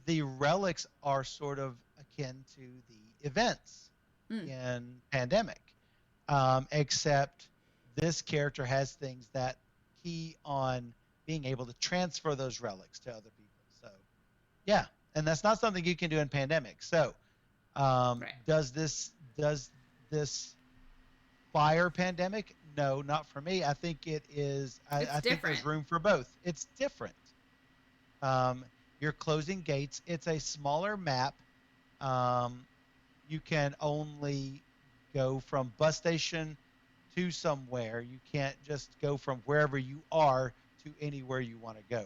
the relics are sort of akin to the events in Pandemic, except this character has things that key on being able to transfer those relics to other people. So yeah, and that's not something you can do in Pandemic. So does this fire Pandemic? No, not for me. I think it is. I think there's room for both. It's different. You're closing gates. It's a smaller map. You can only go from bus station to somewhere. You can't just go from wherever you are to anywhere you want to go.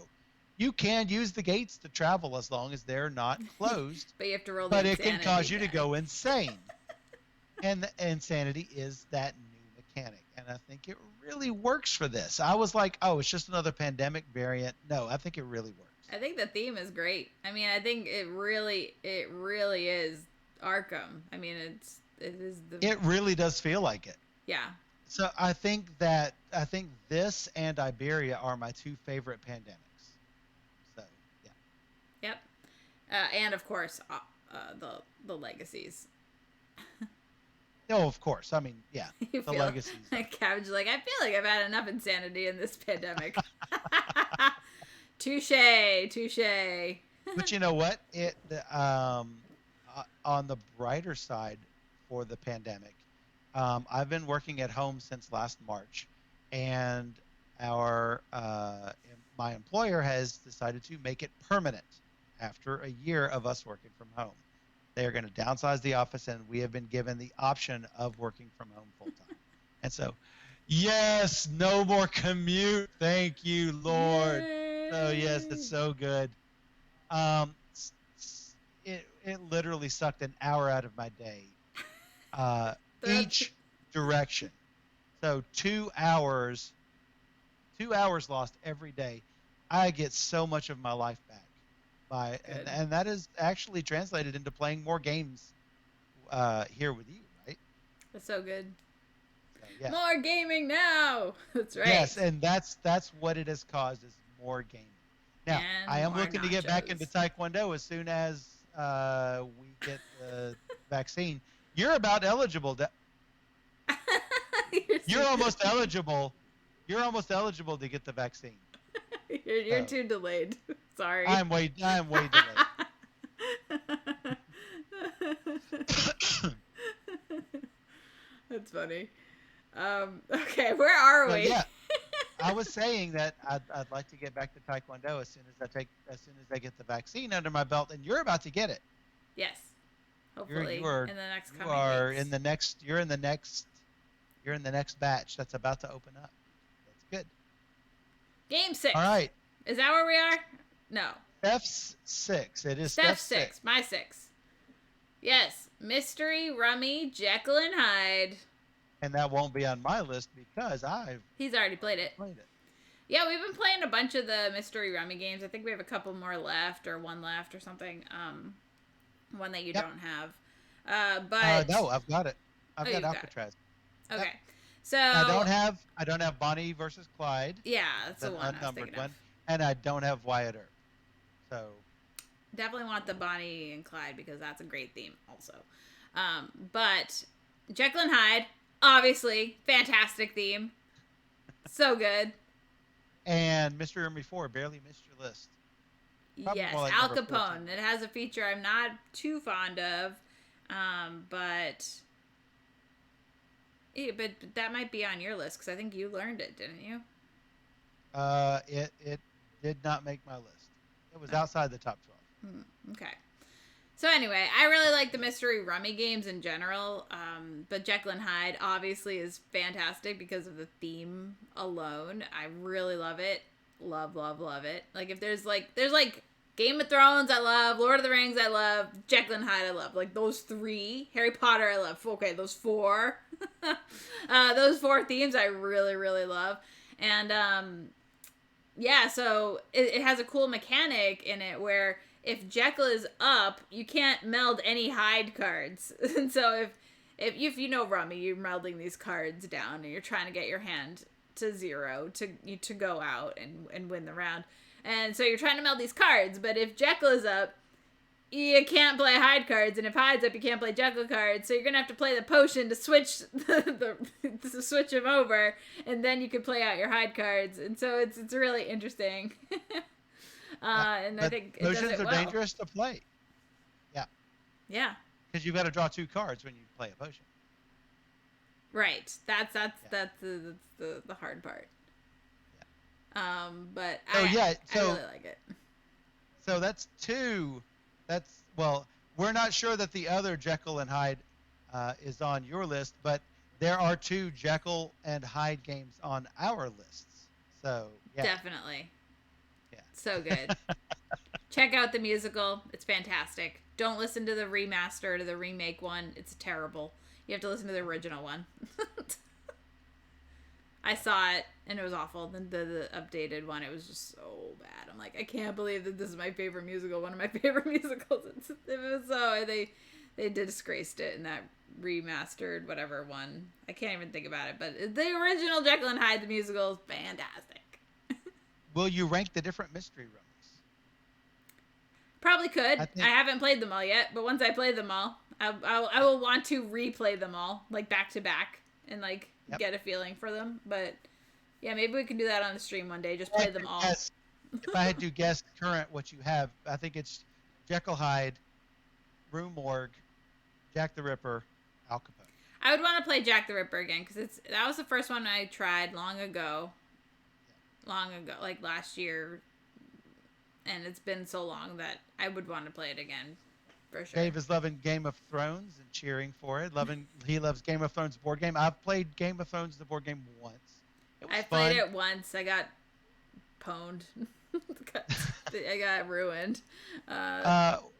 You can use the gates to travel as long as they're not closed. But you have to roll. But it can cause you to go insane. And the insanity is that new mechanic. And I think it really works for this. I was like, oh, it's just another Pandemic variant. No, I think it really works. I think the theme is great. I mean, I think it really is Arkham. I mean, it really does feel like it. Yeah. So I think this and Iberia are my 2 favorite Pandemics. So yeah. Yep. And of course, the legacies. No, of course. I mean, yeah, the legacies. Cabbage, I feel like I've had enough insanity in this Pandemic. Touche. But you know what? On the brighter side for the Pandemic, I've been working at home since last March, and my employer has decided to make it permanent after a year of us working from home. They are going to downsize the office, and we have been given the option of working from home full time. And so, yes, no more commute. Thank you, Lord. Oh yes, it's so good. It literally sucked an hour out of my day, each direction. So 2 hours lost every day. I get so much of my life back and that is actually translated into playing more games here with you, right? That's so good. So, yeah. More gaming now. That's right. Yes, and that's what it has caused is more gaming. Now, I am looking to get back into Taekwondo as soon as we get the vaccine. You're about eligible. You're almost eligible. You're almost eligible to get the vaccine. You're too delayed. Sorry. I'm way delayed. That's funny. Okay, where are we? Yeah. I was saying that I'd like to get back to Taekwondo as soon as I get the vaccine under my belt, and you're about to get it. Yes. Hopefully in the next coming weeks. You're in the next batch that's about to open up. That's good. Game 6. All right. Is that where we are? No. Steph's 6. It is Steph's 6. My 6. Yes. Mystery, Rummy, Jekyll, and Hyde. And that won't be on my list because he's already played it. Yeah, we've been playing a bunch of the Mystery Rummy games. I think we have a couple more left, or one left, or something. One that you don't have. But no, I've got it. I've got Alcatraz. Okay. Yep. So I don't have Bonnie versus Clyde. Yeah, that's the one. Unnumbered one. And I don't have Wyatt Earp. So definitely want the Bonnie and Clyde because that's a great theme also. But Jekyll and Hyde, obviously, fantastic theme. So good. And Mystery Room 4, barely missed your list. Probably more Yes, like Al number 14. Capone. It has a feature I'm not too fond of, but but that might be on your list because I think you learned it, didn't you? It did not make my list. It was outside the top 12. Okay. So anyway, I really like the mystery rummy games in general, but Jekyll and Hyde obviously is fantastic because of the theme alone. I really love it. Love, love, love it. Like if there's like Game of Thrones I love, Lord of the Rings I love, Jekyll and Hyde I love. Like those three. Harry Potter I love. Okay, those four. Those four themes I really, really love. And yeah, so it has a cool mechanic in it where if Jekyll is up, you can't meld any Hyde cards. And so if you know Rummy, you're melding these cards down and you're trying to get your hand to 0 to go out and win the round. And so you're trying to meld these cards, but if Jekyll is up, you can't play Hyde cards, and if Hyde's up, you can't play Jekyll cards. So you're gonna have to play the potion to switch to switch them over, and then you can play out your Hyde cards. And so it's really interesting. And I think it potions does it are well. dangerous to play. Yeah. Yeah. Because you've got to draw 2 cards when you play a potion. Right. That's the hard part. Yeah. But I really like it. So that's 2. We're not sure that the other Jekyll and Hyde is on your list, but there are 2 Jekyll and Hyde games on our lists. So yeah. Definitely. Yeah. So good. Check out the musical. It's fantastic. Don't listen to the remaster or the remake one. It's terrible. You have to listen to the original one. I saw it and it was awful. Then the updated one, it was just so bad. I'm like, I can't believe that this is my favorite musical. One of my favorite musicals. It was so they disgraced it in that remastered whatever one. I can't even think about it. But the original Jekyll and Hyde the musical is fantastic. Will you rank the different mystery rooms? Probably could. I haven't played them all yet, but once I play them all, I will want to replay them all, like back to back, and like get a feeling for them. But yeah, maybe we can do that on the stream one day. Just play them all. If I had to guess current what you have, I think it's Jekyll Hyde, Rue Morgue, Jack the Ripper, Al Capone. I would want to play Jack the Ripper again because that was the first one I tried long ago, like last year. And it's been so long that I would want to play it again, for sure. Dave is loving Game of Thrones and cheering for it. He loves Game of Thrones board game. I've played Game of Thrones the board game once. I played it once. I got pwned. I got ruined.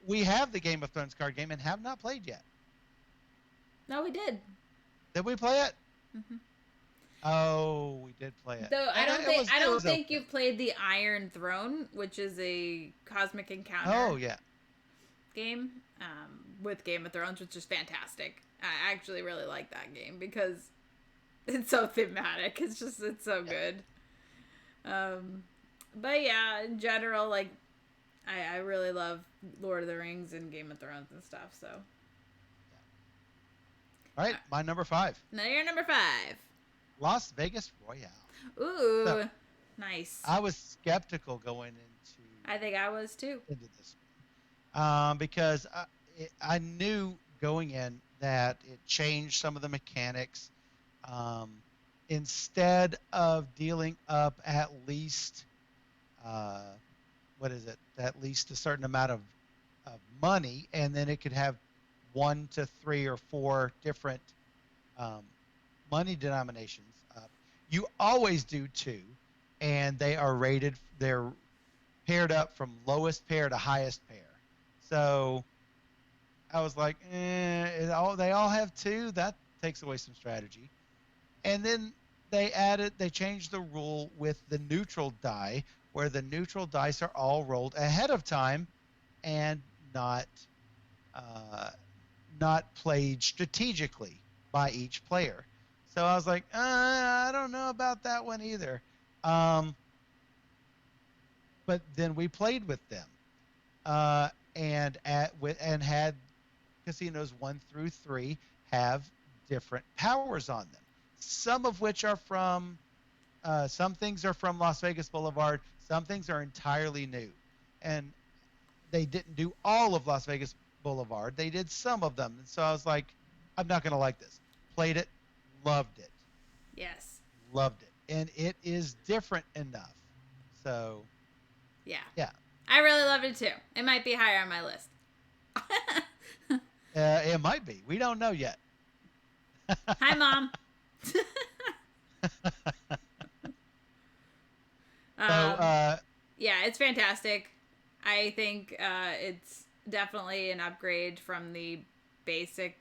We have the Game of Thrones card game and have not played yet. No, we did. Did we play it? Mm-hmm. Oh, we did play it. Though I don't think you've played the Iron Throne, which is a Cosmic Encounter. Game with Game of Thrones, which is fantastic. I actually really like that game because it's so thematic. It's so good. But yeah, in general, like I really love Lord of the Rings and Game of Thrones and stuff. So. All right, my number 5. Now you're number 5. Las Vegas Royale. Ooh, so, nice. I was skeptical going into. I think I was too. Into this, because I knew going in that it changed some of the mechanics. Instead of dealing up at least, at least a certain amount of money, and then it could have 1 to 3 or 4 different money denominations. You always do 2, and they are rated. They're paired up from lowest pair to highest pair. So I was like, they all have 2. That takes away some strategy. And then they changed the rule with the neutral die, where the neutral dice are all rolled ahead of time and not played strategically by each player. So I was like, I don't know about that one either. But then we played with them. and had casinos 1 through 3 have different powers on them. Some of which are from some things are from Las Vegas Boulevard. Some things are entirely new, and they didn't do all of Las Vegas Boulevard. They did some of them, and so I was like, I'm not going to like this. Played it, loved it. Yes. Loved it, and it is different enough. So, yeah. I really loved it too. It might be higher on my list. It might be. We don't know yet. Hi, Mom. Yeah, it's fantastic. I think it's definitely an upgrade from the basic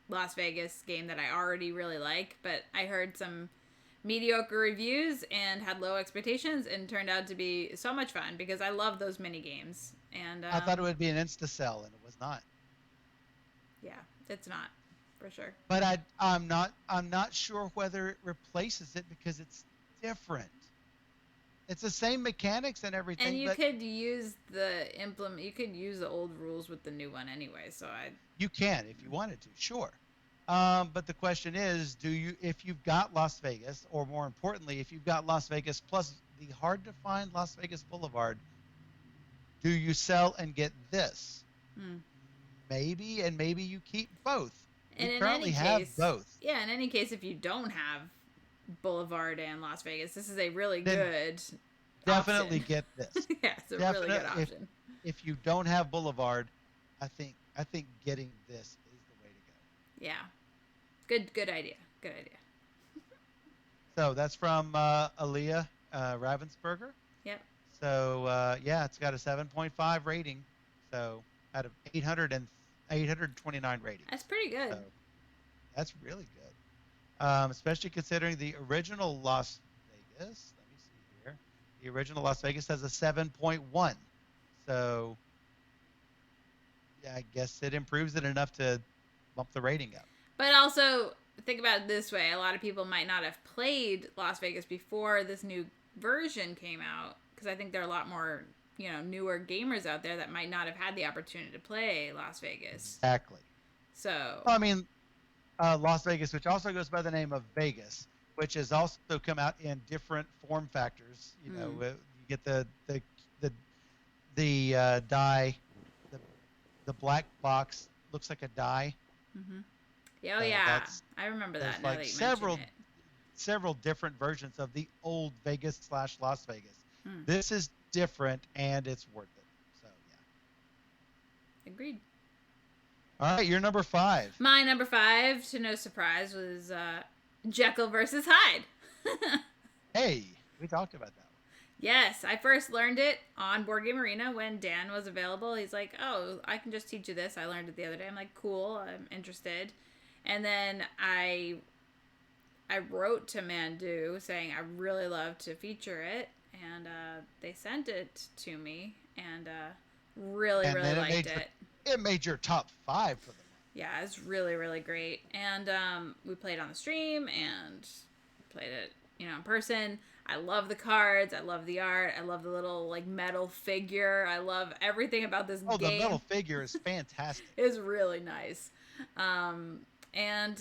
Las Vegas game that I already really like, but I heard some mediocre reviews and had low expectations and turned out to be so much fun because I love those mini games. And I thought it would be an insta-sell, and it was not. Yeah, it's not, for sure. But I'm not sure whether it replaces it because it's different. It's the same mechanics and everything. And you could use you could use the old rules with the new one anyway. So you can if you wanted to, sure. But the question is, if you've got Las Vegas, or more importantly, if you've got Las Vegas plus the hard to find Las Vegas Boulevard, do you sell and get this? Maybe, and maybe you keep both. And we currently have both. Yeah, in any case, if you don't have Boulevard and Las Vegas, this is a really good definitely option. Get this. Yeah, it's a really good option. If you don't have Boulevard, I think getting this is the way to go. Yeah. Good idea. Good idea. So that's from Aaliyah Ravensburger. Yep. So it's got a 7.5 rating. So out of 829 ratings. That's pretty good. So that's really good. Especially considering the original Las Vegas. Let me see here. The original Las Vegas has a 7.1. So, yeah, I guess it improves it enough to bump the rating up. But also, think about it this way. A lot of people might not have played Las Vegas before this new version came out. Because I think there are a lot more, newer gamers out there that might not have had the opportunity to play Las Vegas. Exactly. So. Well, I mean, Las Vegas, which also goes by the name of Vegas, which has also come out in different form factors. You get the die, the black box looks like a die. Mm-hmm. Oh yeah, I remember that. Now like that several different versions of the old Vegas / Las Vegas. This is different, and it's worth it. So yeah. Agreed. All right, you're number 5. My number 5, to no surprise, was Jekyll versus Hyde. Hey, we talked about that one. Yes, I first learned it on Board Game Arena when Dan was available. He's like, oh, I can just teach you this. I learned it the other day. I'm like, cool, I'm interested. And then I wrote to Mandu saying I really love to feature it. And they sent it to me and really liked it. It made your top 5 for them. Yeah, it's really, really great. And we played on the stream and played it, in person. I love the cards. I love the art. I love the little metal figure. I love everything about this game. Oh, the metal figure is fantastic. It's really nice. And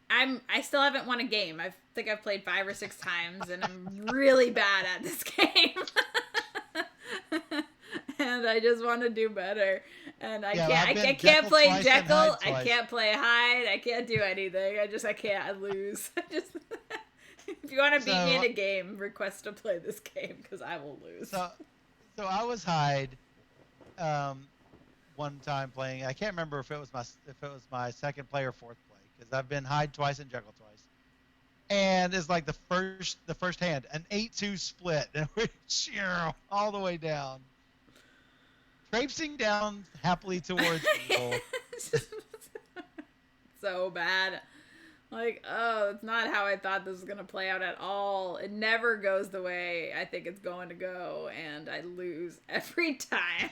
I still haven't won a game. I think I've played 5 or 6 times, and I'm really bad at this game. And I just want to do better. And I can't play Jekyll. I can't play Hyde. I can't do anything. I can't. I lose. If you want to beat me in a game, request to play this game because I will lose. So I was Hyde. One time playing. I can't remember if it was my second play or fourth play because I've been Hyde twice and Jekyll twice. And it's like the first hand, an 8-2 split, and we're all the way down, traipsing down happily towards evil. So bad. It's not how I thought this was going to play out at all. It never goes the way I think it's going to go, and I lose every time.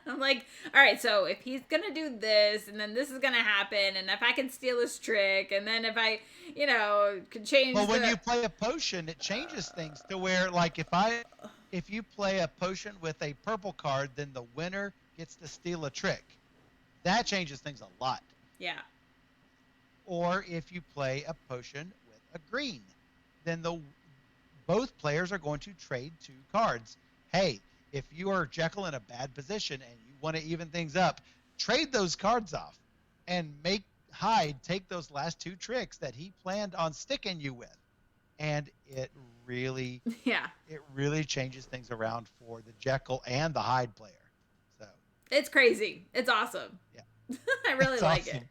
I'm like, all right, so if he's going to do this, and then this is going to happen, and if I can steal his trick, and then if I, can change when you play a potion, it changes things to where, if I If you play a potion with a purple card, then the winner gets to steal a trick. That changes things a lot. Yeah. Or if you play a potion with a green, then both players are going to trade 2 cards. Hey, if you are Jekyll in a bad position and you want to even things up, trade those cards off and make Hyde take those last 2 tricks that he planned on sticking you with. And it really changes things around for the Jekyll and the Hyde player. So it's crazy. It's awesome. Yeah. I really like it.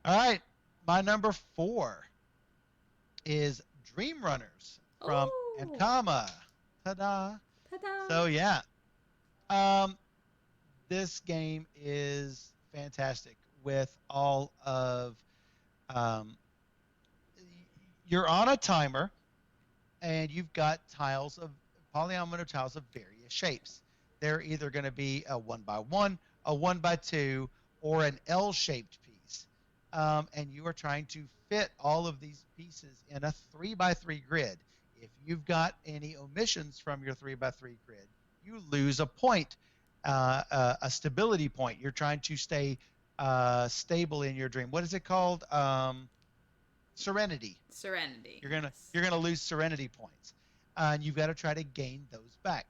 All right. My number 4 is Dream Runners from Ankama. Ta-da. Ta-da. So yeah. This game is fantastic with all of you're on a timer and you've got polyomino tiles of various shapes. They're either going to be a 1x1, a 1x2, or an L-shaped piece. And you are trying to fit all of these pieces in a 3x3 grid. If you've got any omissions from your 3x3 grid, you lose a point, a stability point. You're trying to stay stable in your dream. What is it called? Serenity. You're gonna lose serenity points, and you've got to try to gain those back.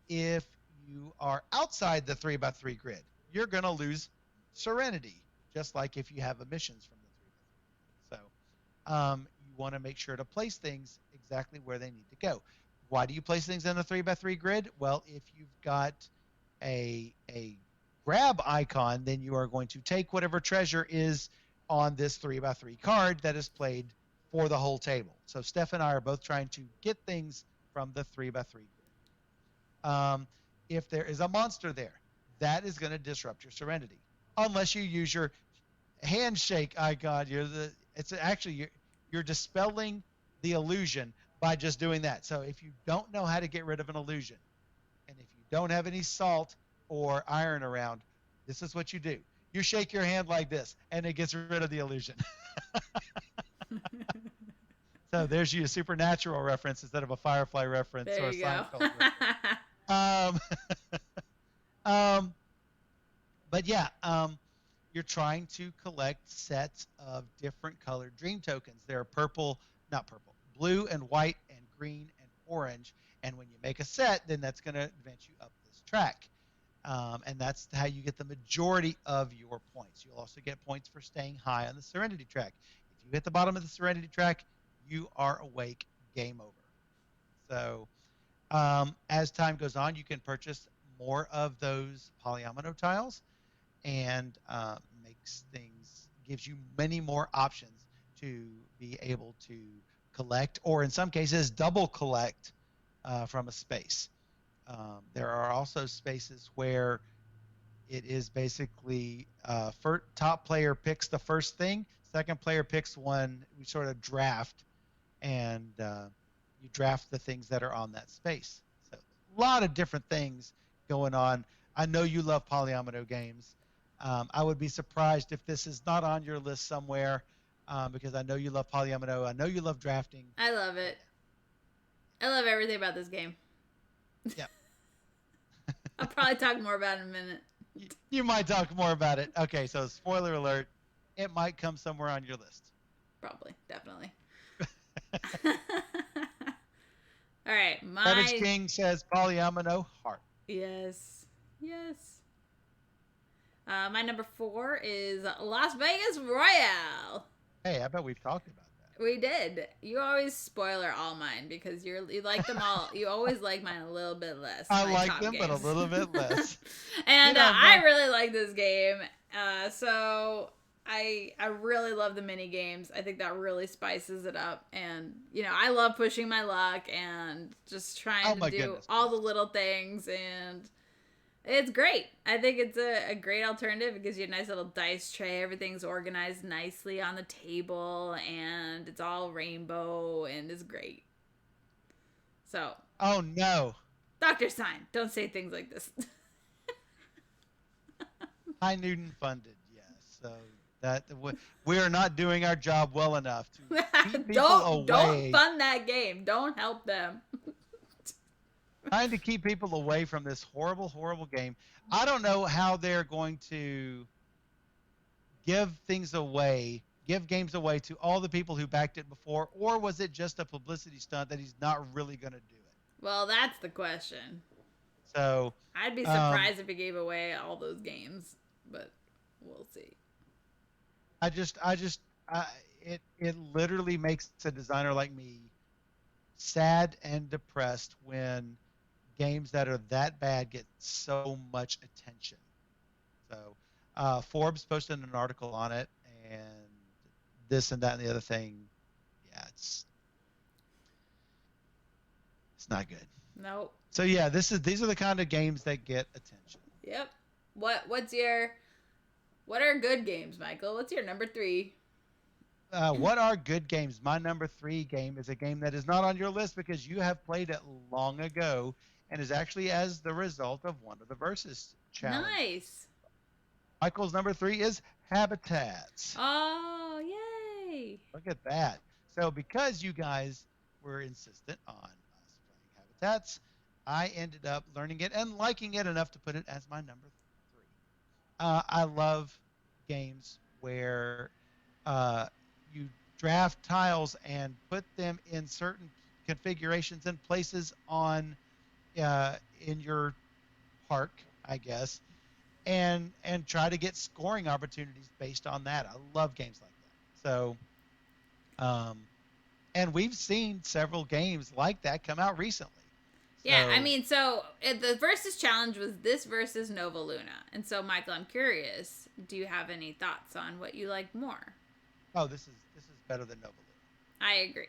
If you are outside the 3x3 grid, you're gonna lose serenity, just like if you have emissions from the 3x3 grid. So you want to make sure to place things exactly where they need to go. Why do you place things in the 3x3 grid? Well, if you've got a grab icon, then you are going to take whatever treasure is on this 3x3 card that is played for the whole table. So Steph and I are both trying to get things from the 3x3 grid. If there is a monster there, that is going to disrupt your serenity, unless you use your handshake icon. You're dispelling the illusion by just doing that. So if you don't know how to get rid of an illusion, and if you don't have any salt or iron around, this is what you do. You shake your hand like this, and it gets rid of the illusion. So there's your supernatural reference instead of a Firefly reference or a Seinfeld reference. But yeah, you're trying to collect sets of different colored dream tokens. There are blue and white and green and orange. And when you make a set, then that's going to advance you up this track. And that's how you get the majority of your points. You'll also get points for staying high on the Serenity track. If you hit the bottom of the Serenity track, you are awake, game over. So as time goes on, you can purchase more of those polyomino tiles, and gives you many more options to be able to collect, or in some cases, double collect from a space. There are also spaces where it is basically top player picks the first thing, second player picks one. We sort of draft, and you draft the things that are on that space. So a lot of different things going on. I know you love polyomino games. I would be surprised if this is not on your list somewhere, because I know you love polyomino. I know you love drafting. I love it. I love everything about this game. Yeah. I'll probably talk more about it in a minute. You might talk more about it. Okay, so spoiler alert, it might come somewhere on your list. Probably, definitely. All right, Savage King says polyomino heart. Yes. My number 4 is Las Vegas Royale. Hey, I bet we've talked about that. We did. You always spoiler all mine because you like them all. You always like mine a little bit less. I like them, but a little bit less. And I really like this game. So I really love the mini games. I think that really spices it up. And, I love pushing my luck and just trying to do all the little things. And it's great. I think it's a great alternative. It gives you a nice little dice tray. Everything's organized nicely on the table, and it's all rainbow, and it's great. So. Oh, no. Dr. Sign, don't say things like this. High Newton funded, yes. So that we are not doing our job well enough to keep people away. Don't fund that game. Don't help them. trying to keep people away from this horrible, horrible game. I don't know how they're going to give things away, give games away to all the people who backed it before, or was it just a publicity stunt that he's not really going to do it? Well, that's the question. So, I'd be surprised if he gave away all those games, but we'll see. It literally makes a designer like me sad and depressed when games that are that bad get so much attention. So, Forbes posted an article on it, and this and that and the other thing. Yeah, it's not good. Nope. So yeah, these are the kind of games that get attention. Yep. What are good games, Michael? What's your number 3? What are good games? My number 3 game is a game that is not on your list because you have played it long ago and is actually as the result of one of the versus challenges. Nice. Michael's number 3 is Habitats. Oh, yay. Look at that. So because you guys were insistent on us playing Habitats, I ended up learning it and liking it enough to put it as my number 3. I love games where you draft tiles and put them in certain configurations and places on in your park, I guess, and try to get scoring opportunities based on that. I love games like that. So, and we've seen several games like that come out recently. Yeah, I mean, so the versus challenge was this versus Nova Luna. And so, Michael, I'm curious, do you have any thoughts on what you like more? Oh, this is better than Nova Luna. I agree.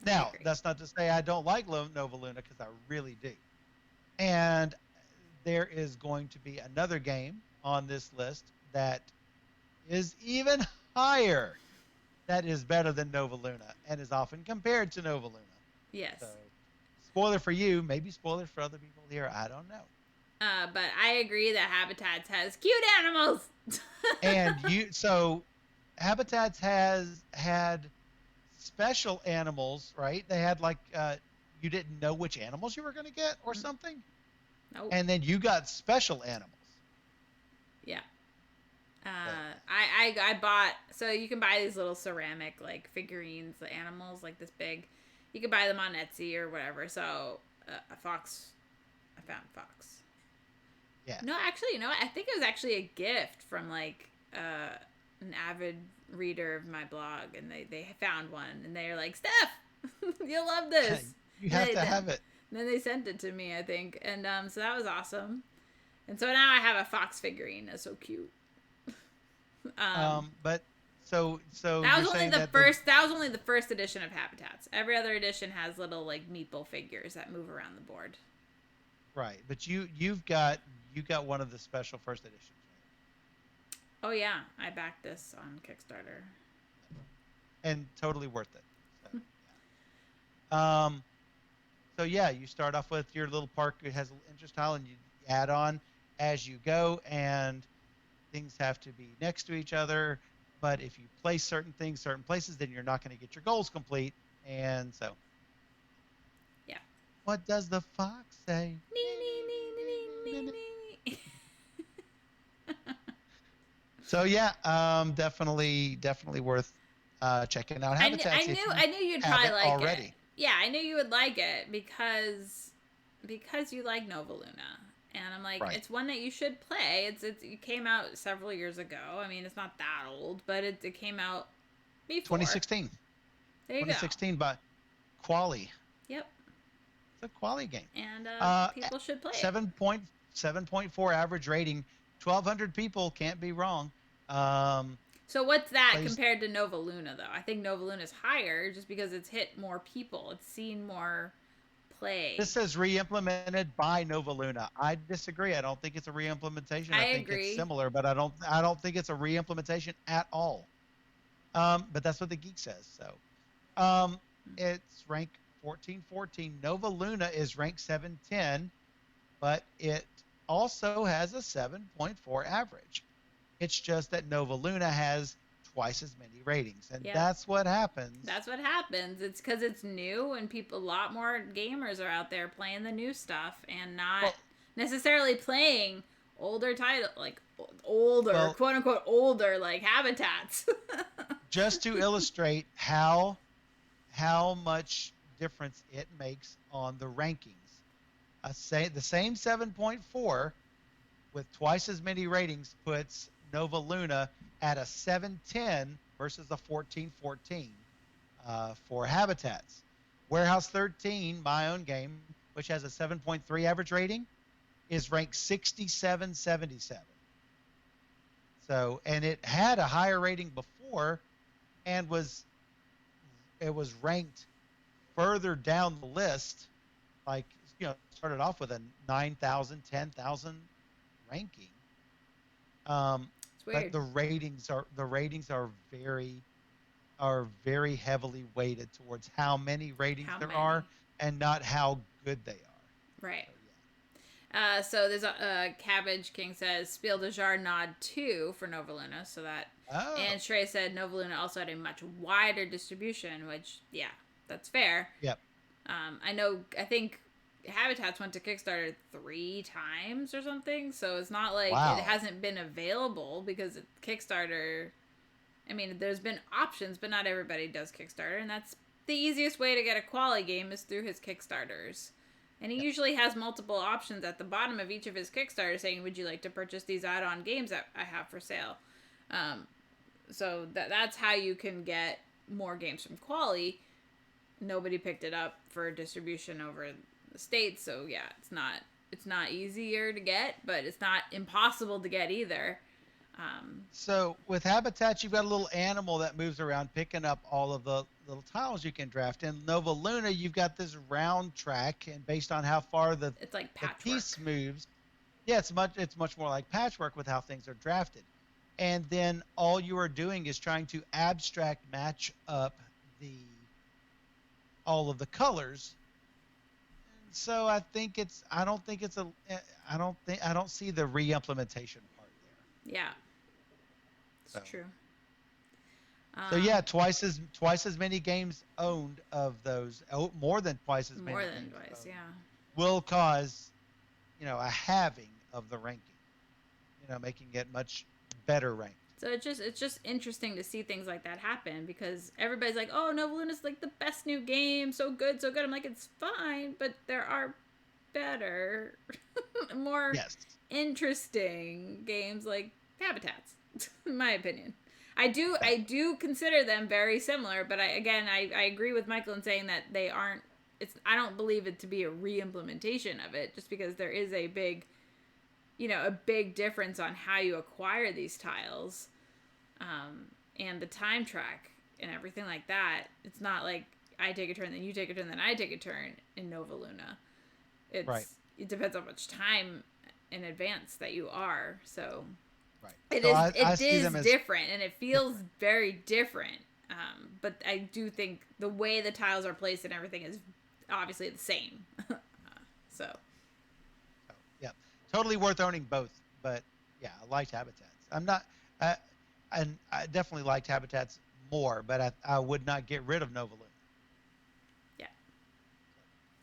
Now, that's not to say I don't like Nova Luna, because I really do. And there is going to be another game on this list that is even higher, that is better than Nova Luna and is often compared to Nova Luna. Yes. So, spoiler for you, maybe spoilers for other people here, I don't know. But I agree that Habitats has cute animals. And so Habitats has had special animals, right? They had like you didn't know which animals you were going to get or something. Nope. And then you got special animals. Yeah. I bought, so you can buy these little ceramic like figurines, the animals like this big. You can buy them on Etsy or whatever. So I found Fox. Yeah. No, actually, you know what? I think it was actually a gift from like an avid reader of my blog, and they found one, and they're like, Steph, you'll love this. You have to have it. And then they sent it to me, I think, and so that was awesome. And so now I have a Fox figurine. That's so cute. But so that was only the first. That was only the first edition of Habitats. Every other edition has little like meeple figures that move around the board. Right, but you got one of the special first editions, right? Oh yeah, I backed this on Kickstarter. And totally worth it. So, yeah. So yeah, you start off with your little park. It has an interest tile, and you add on as you go, and things have to be next to each other. But if you place certain things certain places, then you're not going to get your goals complete. And so, yeah. What does the fox say? So yeah, definitely worth checking out Habitats. I knew you'd probably like it. Yeah, I knew you would like it because you like Nova Luna. And I'm like, right. It's one that you should play. It came out several years ago. I mean, it's not that old, but it came out before. 2016. There you 2016 by Quali. Yep. It's a Quali game. And people should play it. 7.4 average rating. 1,200 people, can't be wrong. So what's that compared to Nova Luna, though? I think Nova Luna is higher just because it's hit more people. It's seen more play. This is re-implemented by Nova Luna. I disagree. I don't think it's a re-implementation. I think agree. It's similar, but I don't think it's a re-implementation at all. But that's what the geek says. So, it's ranked 1414. Nova Luna is ranked 710, but it also has a 7.4 average. It's just that Nova Luna has twice as many ratings. And Yep. that's what happens. That's what happens. It's because it's new and a lot more gamers are out there playing the new stuff and not necessarily playing older title, like older, quote unquote older, like Habitats. Just to illustrate how much difference it makes on the rankings. The same 7.4 with twice as many ratings puts Nova Luna at a 710 versus a 1414 for Habitats. Warehouse 13, my own game, which has a 7.3 average rating, is ranked 6777. So, and it had a higher rating before, and it was ranked further down the list, like, started off with a 9,000, 10,000 ranking. It's weird. But the ratings are very heavily weighted towards how many ratings are and not how good they are. Right. So there's Cabbage King says Spiel des Jahres nod 2 for Nova Luna, so that. Oh. And Shrey said Nova Luna also had a much wider distribution, which that's fair. Yep. I think Habitats went to Kickstarter 3 times or something, so it's not like it hasn't been available because Kickstarter. I mean, there's been options, but not everybody does Kickstarter, and that's the easiest way to get a quality game is through his Kickstarters. And he usually has multiple options at the bottom of each of his Kickstarters saying, would you like to purchase these add-on games that I have for sale? So that's how you can get more games from Quali. Nobody picked it up for distribution over the States, so it's not easier to get, but it's not impossible to get either. So with Habitats, you've got a little animal that moves around picking up all of the little tiles you can draft. In Nova Luna, you've got this round track, and based on how far it's like the piece moves, it's much more like patchwork with how things are drafted. And then all you are doing is trying to abstract match up all of the colors. So I don't see the re-implementation part there. Yeah. It's true. So twice as many games owned of those, more than twice as many. More than twice, will cause, a halving of the ranking, making it much better ranked. So it's just interesting to see things like that happen because everybody's like, oh, Nova Luna's like the best new game, so good, so good. I'm like, it's fine, but there are better, more interesting games like Habitats, in my opinion. I do consider them very similar, but I agree with Michael in saying that they aren't. I don't believe it to be a re-implementation of it, just because there is a big difference on how you acquire these tiles, and the time track and everything like that. It's not like I take a turn, then you take a turn, then I take a turn in Nova Luna. It depends on how much time in advance that you are. So. Right. It is different, and it feels very different. But I do think the way the tiles are placed and everything is obviously the same. Totally worth owning both. But I liked Habitats. And I definitely liked Habitats more, but I would not get rid of Nova Luna. Yeah.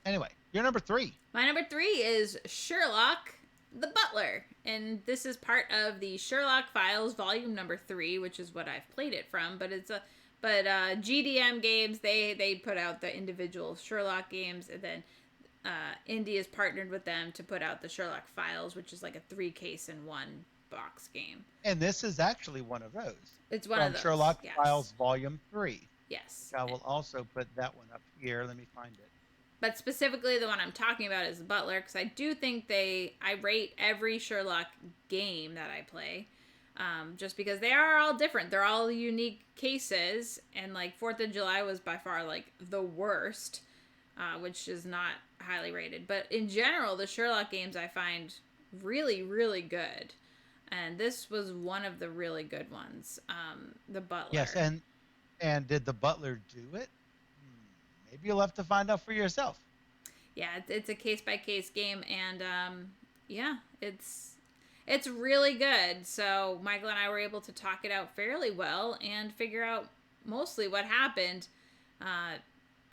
Anyway, your number 3. My number 3 is Sherlock the Butler, and this is part of the Sherlock Files Volume Number 3, which is what I've played it from. But GDM Games, they put out the individual Sherlock games, and then Indie has partnered with them to put out the Sherlock Files, which is like a 3-case in 1 box game. And this is actually one of those. It's one of those. Sherlock Files Volume 3. Yes. I will also put that one up here. Let me find it. But specifically the one I'm talking about is the Butler, because I do think I rate every Sherlock game that I play, just because they are all different. They're all unique cases, and like 4th of July was by far like the worst, which is not highly rated. But in general, the Sherlock games I find really, really good. And this was one of the really good ones, the Butler. Yes, and did the Butler do it? Maybe you'll have to find out for yourself. Yeah, it's a case-by-case game, and it's It's really good. So Michael and I were able to talk it out fairly well and figure out mostly what happened.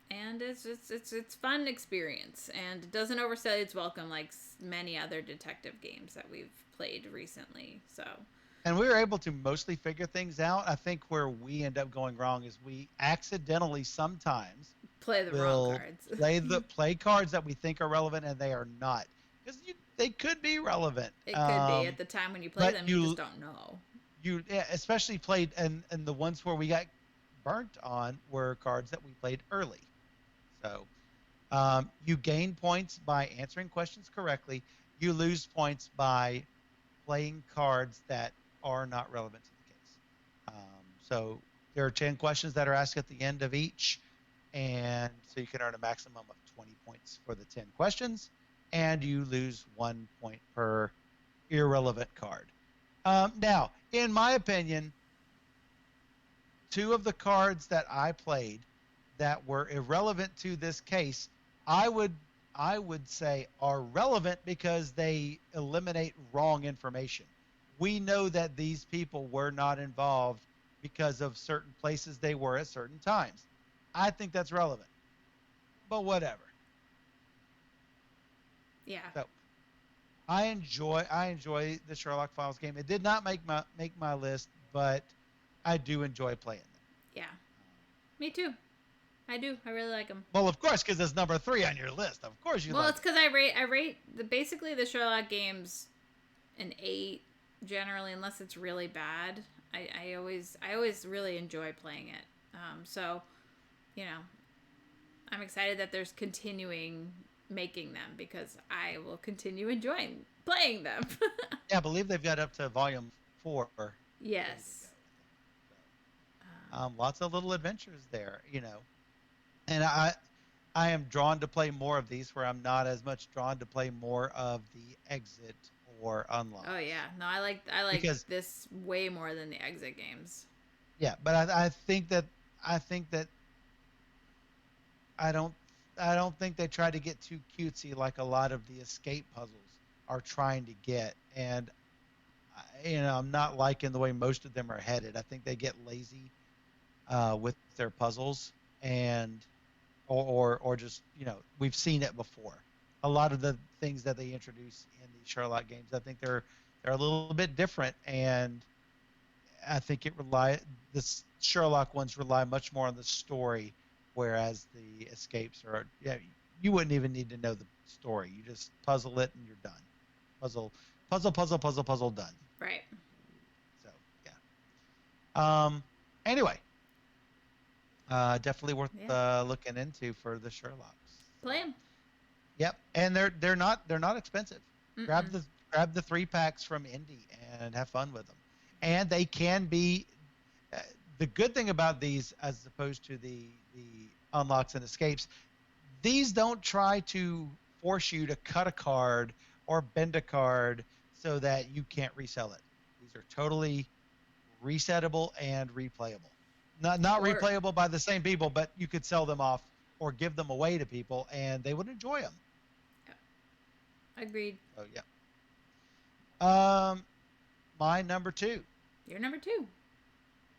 And it's fun experience, and it doesn't overstay its welcome like many other detective games that we've played recently. So. And we were able to mostly figure things out. I think where we end up going wrong is we accidentally sometimes Play the wrong cards. play cards that we think are relevant and they are not, because they could be relevant. It could be at the time when you play them. You just don't know. You especially played, and the ones where we got burnt on were cards that we played early. So you gain points by answering questions correctly. You lose points by playing cards that are not relevant to the case. So there are 10 questions that are asked at the end of each, and so you can earn a maximum of 20 points for the 10 questions, and you lose 1 point per irrelevant card. Now, in my opinion, 2 of the cards that I played that were irrelevant to this case, I would say are relevant because they eliminate wrong information. We know that these people were not involved because of certain places they were at certain times. I think that's relevant, but whatever. Yeah. So I enjoy the Sherlock Files game. It did not make my list, but I do enjoy playing them. Yeah, me too. I do. I really like them. Well, of course, because it's number 3 on your list. Of course you. Well, it's because I rate basically the Sherlock games an 8 generally, unless it's really bad. I always really enjoy playing it. So, I'm excited that there's continuing making them because I will continue enjoying playing them. Yeah, I believe they've got up to volume 4. Yes. Lots of little adventures there, and I am drawn to play more of these, where I'm not as much drawn to play more of the exit or unlock. Oh yeah, no, I like because this way more than the exit games. Yeah, but I think that I don't think they try to get too cutesy like a lot of the escape puzzles are trying to get, and I'm not liking the way most of them are headed. I think they get lazy with their puzzles, and or just we've seen it before. A lot of the things that they introduce in the Sherlock games, I think they're a little bit different, and I think the Sherlock ones rely much more on the story, whereas the escapes are you wouldn't even need to know the story. You just puzzle it and you're done. Puzzle done. Right. So yeah. Anyway. Definitely worth looking into for the Sherlocks. Play them. Yep, and they're not expensive. Mm-mm. Grab the 3 packs from Indie and have fun with them. And they can be the good thing about these, as opposed to the unlocks and escapes. These don't try to force you to cut a card or bend a card so that you can't resell it. These are totally resettable and replayable. Not replayable by the same people, but you could sell them off or give them away to people, and they would enjoy them. Yeah. Agreed. Oh yeah. My number 2. Your number 2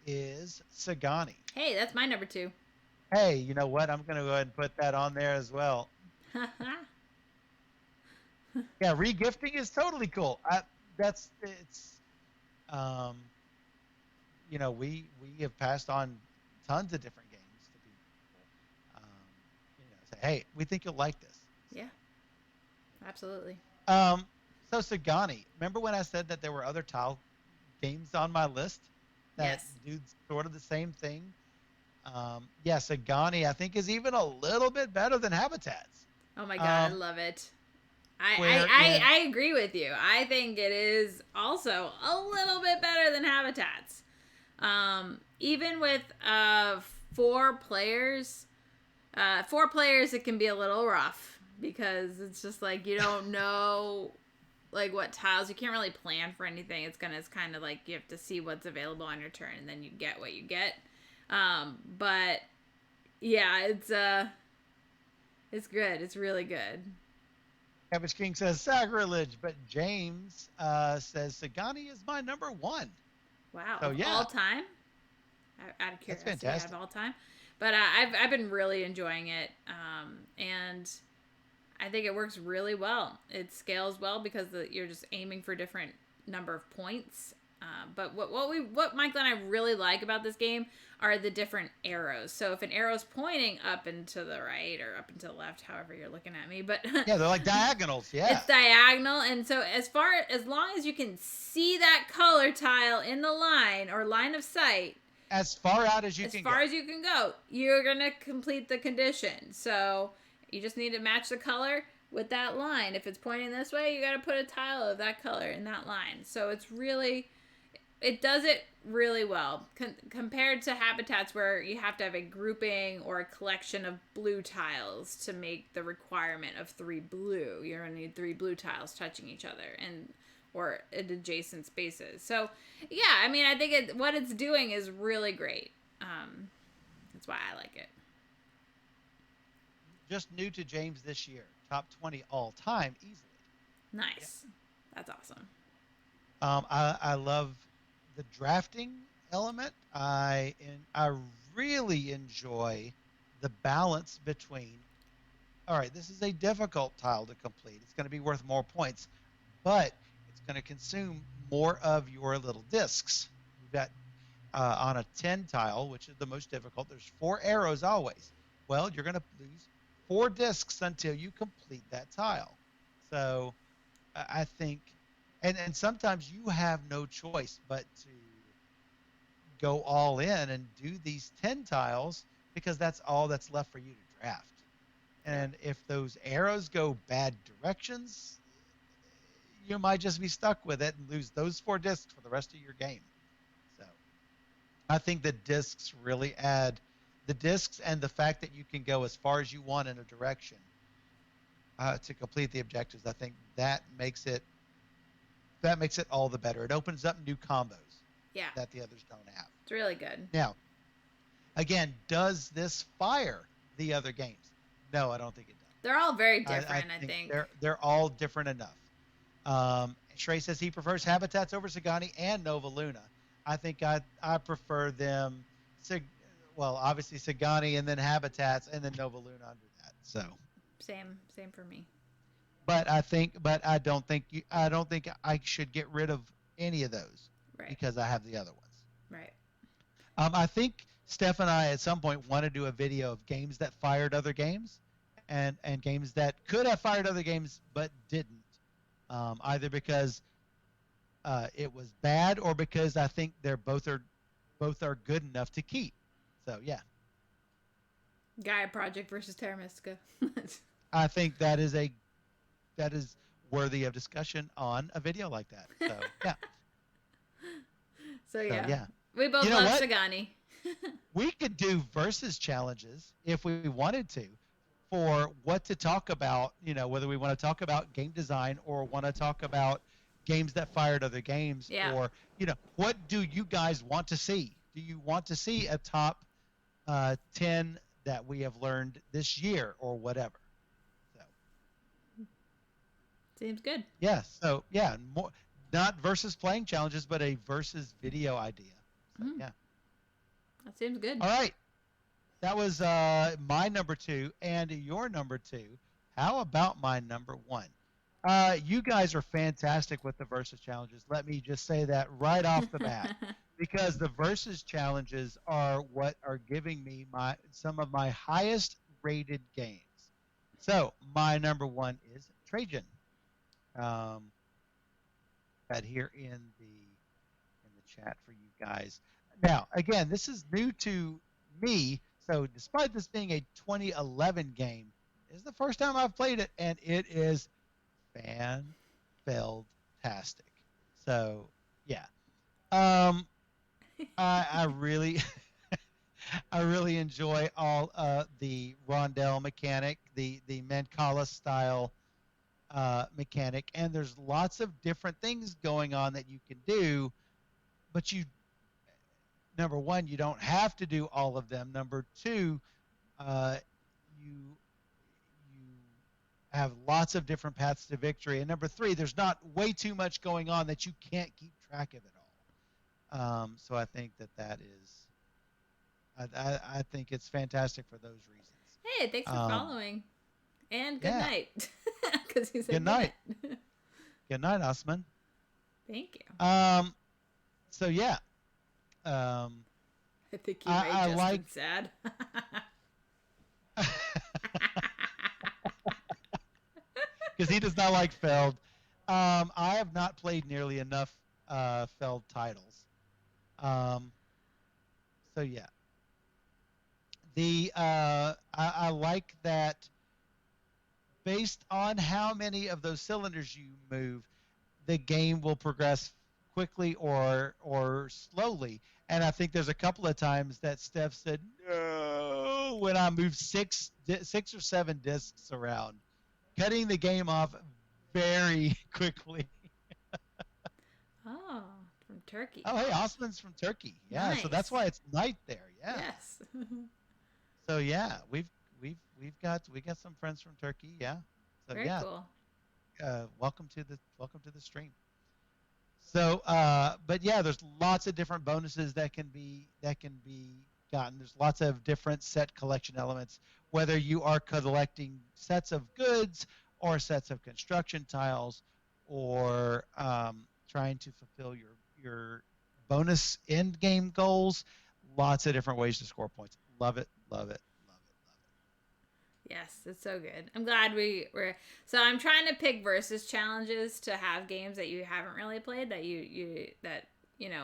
is Sagani. Hey, that's my number 2. Hey, you know what? I'm going to go ahead and put that on there as well. Yeah, regifting is totally cool. We have passed on tons of different games to people. Say, hey, we think you'll like this. Yeah, absolutely. So Sagani, remember when I said that there were other tile games on my list that do sort of the same thing? Sagani, I think, is even a little bit better than Habitats. Oh my god, I love it. I agree with you. I think it is also a little bit better than Habitats. Even with 4 players, it can be a little rough because it's just like you don't know like what tiles. You can't really plan for anything. It's kind of like you have to see what's available on your turn and then you get what you get. But yeah, it's good. It's really good. Cabbage King says sacrilege, but James says Sagani is my number one. Wow, So of yeah, all time? Out of that's curiosity, out of fantastic. all time. But I've been really enjoying it, and I think it works really well. It scales well because you're just aiming for different number of points. But what Michael and I really like about this game are the different arrows. So if an arrow's pointing up and to the right or up and to the left, however you're looking at me, but Yeah, they're like diagonals. Yeah, it's diagonal, and so as long as you can see that color tile in the line or line of sight, as far out as you as can far go. as you can go, you're gonna complete the condition. So you just need to match the color with that line. If it's pointing this way, you gotta put a tile of that color in that line. So it does it really well compared to habitats where you have to have a grouping or a collection of blue tiles to make the requirement of 3 blue. You're gonna need 3 blue tiles touching each other and or at adjacent spaces. So yeah, I mean, I think what it's doing is really great. That's why I like it. Just new to James this year, top 20 all time easily. Nice. That's awesome. I love the drafting element. I really enjoy the balance between. All right, this is a difficult tile to complete. It's going to be worth more points, but it's going to consume more of your little discs. You've got on a 10 tile, which is the most difficult. There's 4 arrows always. Well, you're going to lose 4 discs until you complete that tile. So I think, and sometimes you have no choice but to go all in and do these 10 tiles because that's all that's left for you to draft. Yep. And if those arrows go bad directions, you might just be stuck with it and lose those 4 discs for the rest of your game. So I think the discs really add the discs and the fact that you can go as far as you want in a direction to complete the objectives. I think that makes it all the better. It opens up new combos Yeah. that the others don't have. It's really good. Now, again, does this fire the other games? No, I don't think it does. They're all very I different, I think think. they're all different enough. Shrey says he prefers Habitats over Sagani and Nova Luna. I think I prefer them. Well, obviously Sagani and then Habitats and then Nova Luna under that. So, Same for me. but I don't think I should get rid of any of those Right. because I have the other ones. Right. I think Steph and I at some point want to do a video of games that fired other games, and games that could have fired other games but didn't, either because it was bad or because I think both are good enough to keep. So yeah, Gaia Project versus Terra Mystica. I think that is worthy of discussion on a video like that. So yeah, So so yeah. yeah. We both You know love what? Sagani. We could do versus challenges if we wanted to for what to talk about, whether we want to talk about game design or want to talk about games that fired other games Yeah. or, what do you guys want to see? Do you want to see a top 10 that we have learned this year or whatever? So, Seems good. yeah. So, yeah, more, not versus playing challenges, but a versus video idea. So, yeah. That seems good. All right. That was my number 2 and your number 2. How about my number 1? You guys are fantastic with the versus challenges. Let me just say that right off the bat, because the versus challenges are what are giving me some of my highest rated games. So my number 1 is Trajan. That here in the chat for you guys. Now, again, this is new to me. So despite this being a 2011 game, this is the first time I've played it, and it is fantastic. So yeah, I really I really enjoy all the rondel mechanic, the Mancala style mechanic, and there's lots of different things going on that you can do, but number 1, you don't have to do all of them. Number 2, you have lots of different paths to victory. And number three, there's not way too much going on that you can't keep track of it all. So I think that is, I think it's fantastic for those reasons. Hey, thanks for following. And good Yeah. night. Because you said Good night. Good night, Osman. Thank you. So yeah. I think you made Justin like... sad. Because he does not like Feld. I have not played nearly enough Feld titles. So yeah. I like that based on how many of those cylinders you move, the game will progress quickly or slowly. And I think there's a couple of times that Steph said no when I moved six or seven discs around, cutting the game off very quickly. Oh, from Turkey. Oh, hey, Osman's from Turkey. Yeah, nice. So that's why it's night there. Yeah. Yes. So yeah, we got some friends from Turkey. Yeah. So very cool. Welcome to the stream. So, but yeah, there's lots of different bonuses that can be gotten. There's lots of different set collection elements, whether you are collecting sets of goods or sets of construction tiles, or trying to fulfill your bonus end game goals. Lots of different ways to score points. Love it, love it, love it, love it. Yes, it's so good. I'm glad we were. So I'm trying to pick versus challenges to have games that you haven't really played that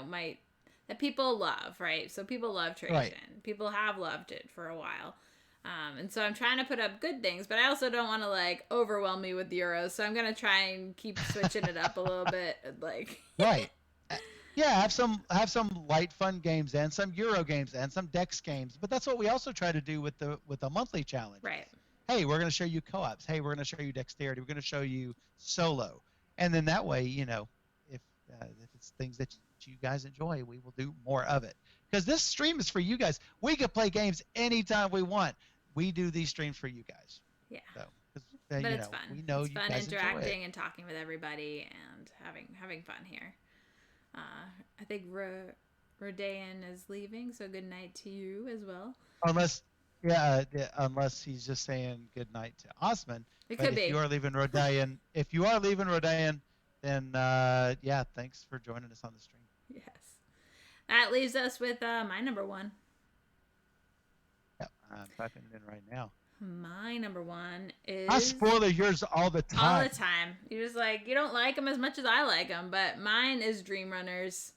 might that people love, right? So people love Trajan. Right. People have loved it for a while. And so I'm trying to put up good things, but I also don't want to like overwhelm me with euros. So I'm gonna try and keep switching it up a little bit, like right. Yeah, have some light fun games and some Euro games and some Dex games. But that's what we also try to do with the monthly challenge. Right. Hey, we're going to show you co-ops. Hey, we're going to show you dexterity. We're going to show you solo. And then that way, if it's things that you guys enjoy, we will do more of it. Because this stream is for you guys. We can play games anytime we want. We do these streams for you guys. Yeah. So, but it's fun. We know it's you fun guys interacting enjoy it. And talking with everybody and having fun here. I think Rodayan is leaving, so good night to you as well. Unless he's just saying good night to Osman. It could be. If you are leaving Rodayan, then thanks for joining us on the stream. Yes. That leaves us with my number one. Yep, I'm typing it in right now. My number one is... I spoil yours all the time. All the time. You're just like, you don't like them as much as I like them, but mine is Dream Runners.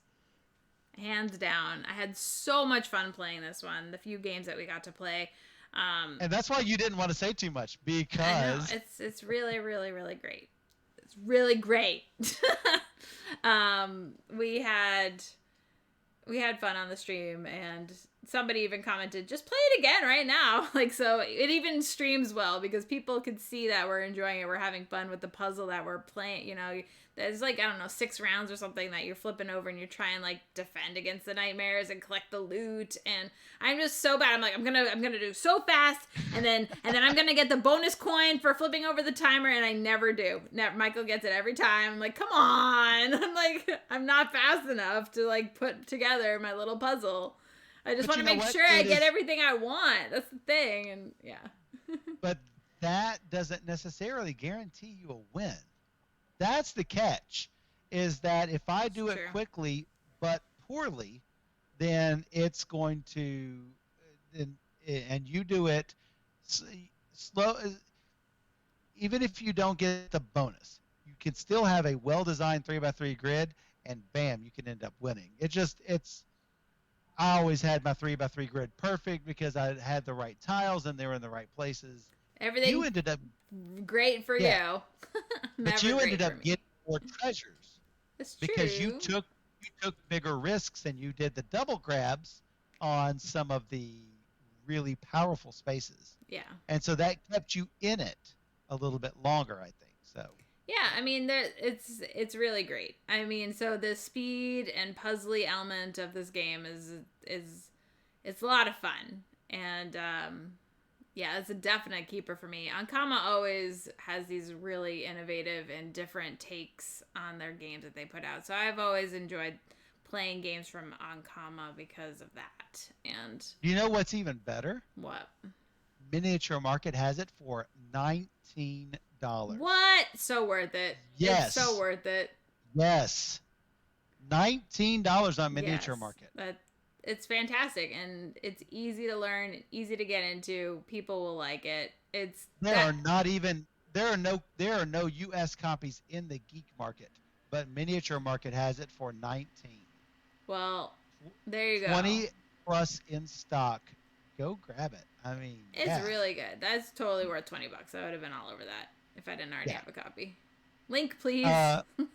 Hands down. I had so much fun playing this one, the few games that we got to play. And that's why you didn't want to say too much, because... I know. It's really, really, really great. It's really great. We had fun on the stream, and somebody even commented, just play it again right now. Like, so it even streams well because people could see that we're enjoying it. We're having fun with the puzzle that we're playing. There's like, I don't know, 6 rounds or something that you're flipping over and you're trying like defend against the nightmares and collect the loot. And I'm just so bad. I'm like, I'm gonna do so fast, and then I'm gonna get the bonus coin for flipping over the timer, and I never do. Michael gets it every time. I'm like, come on. I'm like, I'm not fast enough to like put together my little puzzle. I just want to make sure I get everything I want. That's the thing. And yeah. But that doesn't necessarily guarantee you a win. That's the catch, is that if I do it quickly but poorly, then it's going to, and you do it slow. Even if you don't get the bonus, you can still have a well-designed 3x3 grid, and bam, you can end up winning. I always had my 3x3 grid perfect because I had the right tiles and they were in the right places. Everything you ended up great for you. But you ended up getting more treasures. It's true. Because you took bigger risks and you did the double grabs on some of the really powerful spaces. Yeah. And so that kept you in it a little bit longer, I think. So yeah, I mean, it's really great. I mean, so the speed and puzzly element of this game is it's a lot of fun, and Yeah, it's a definite keeper for me. Ankama always has these really innovative and different takes on their games that they put out. So I've always enjoyed playing games from Ankama because of that. And You know what's even better? what? Miniature Market has it for $19. What? So worth it. Yes. It's so worth it. Yes. $19 on Miniature Yes, Market. it's fantastic, and it's easy to learn, easy to get into. People will like it. There are no US copies in the Geek Market, but Miniature Market has it for 19. Well, there you go. 20 plus in stock. Go grab it. I mean, It's really good. That's totally worth $20. I would have been all over that if I didn't already have a copy. Link, please. Link,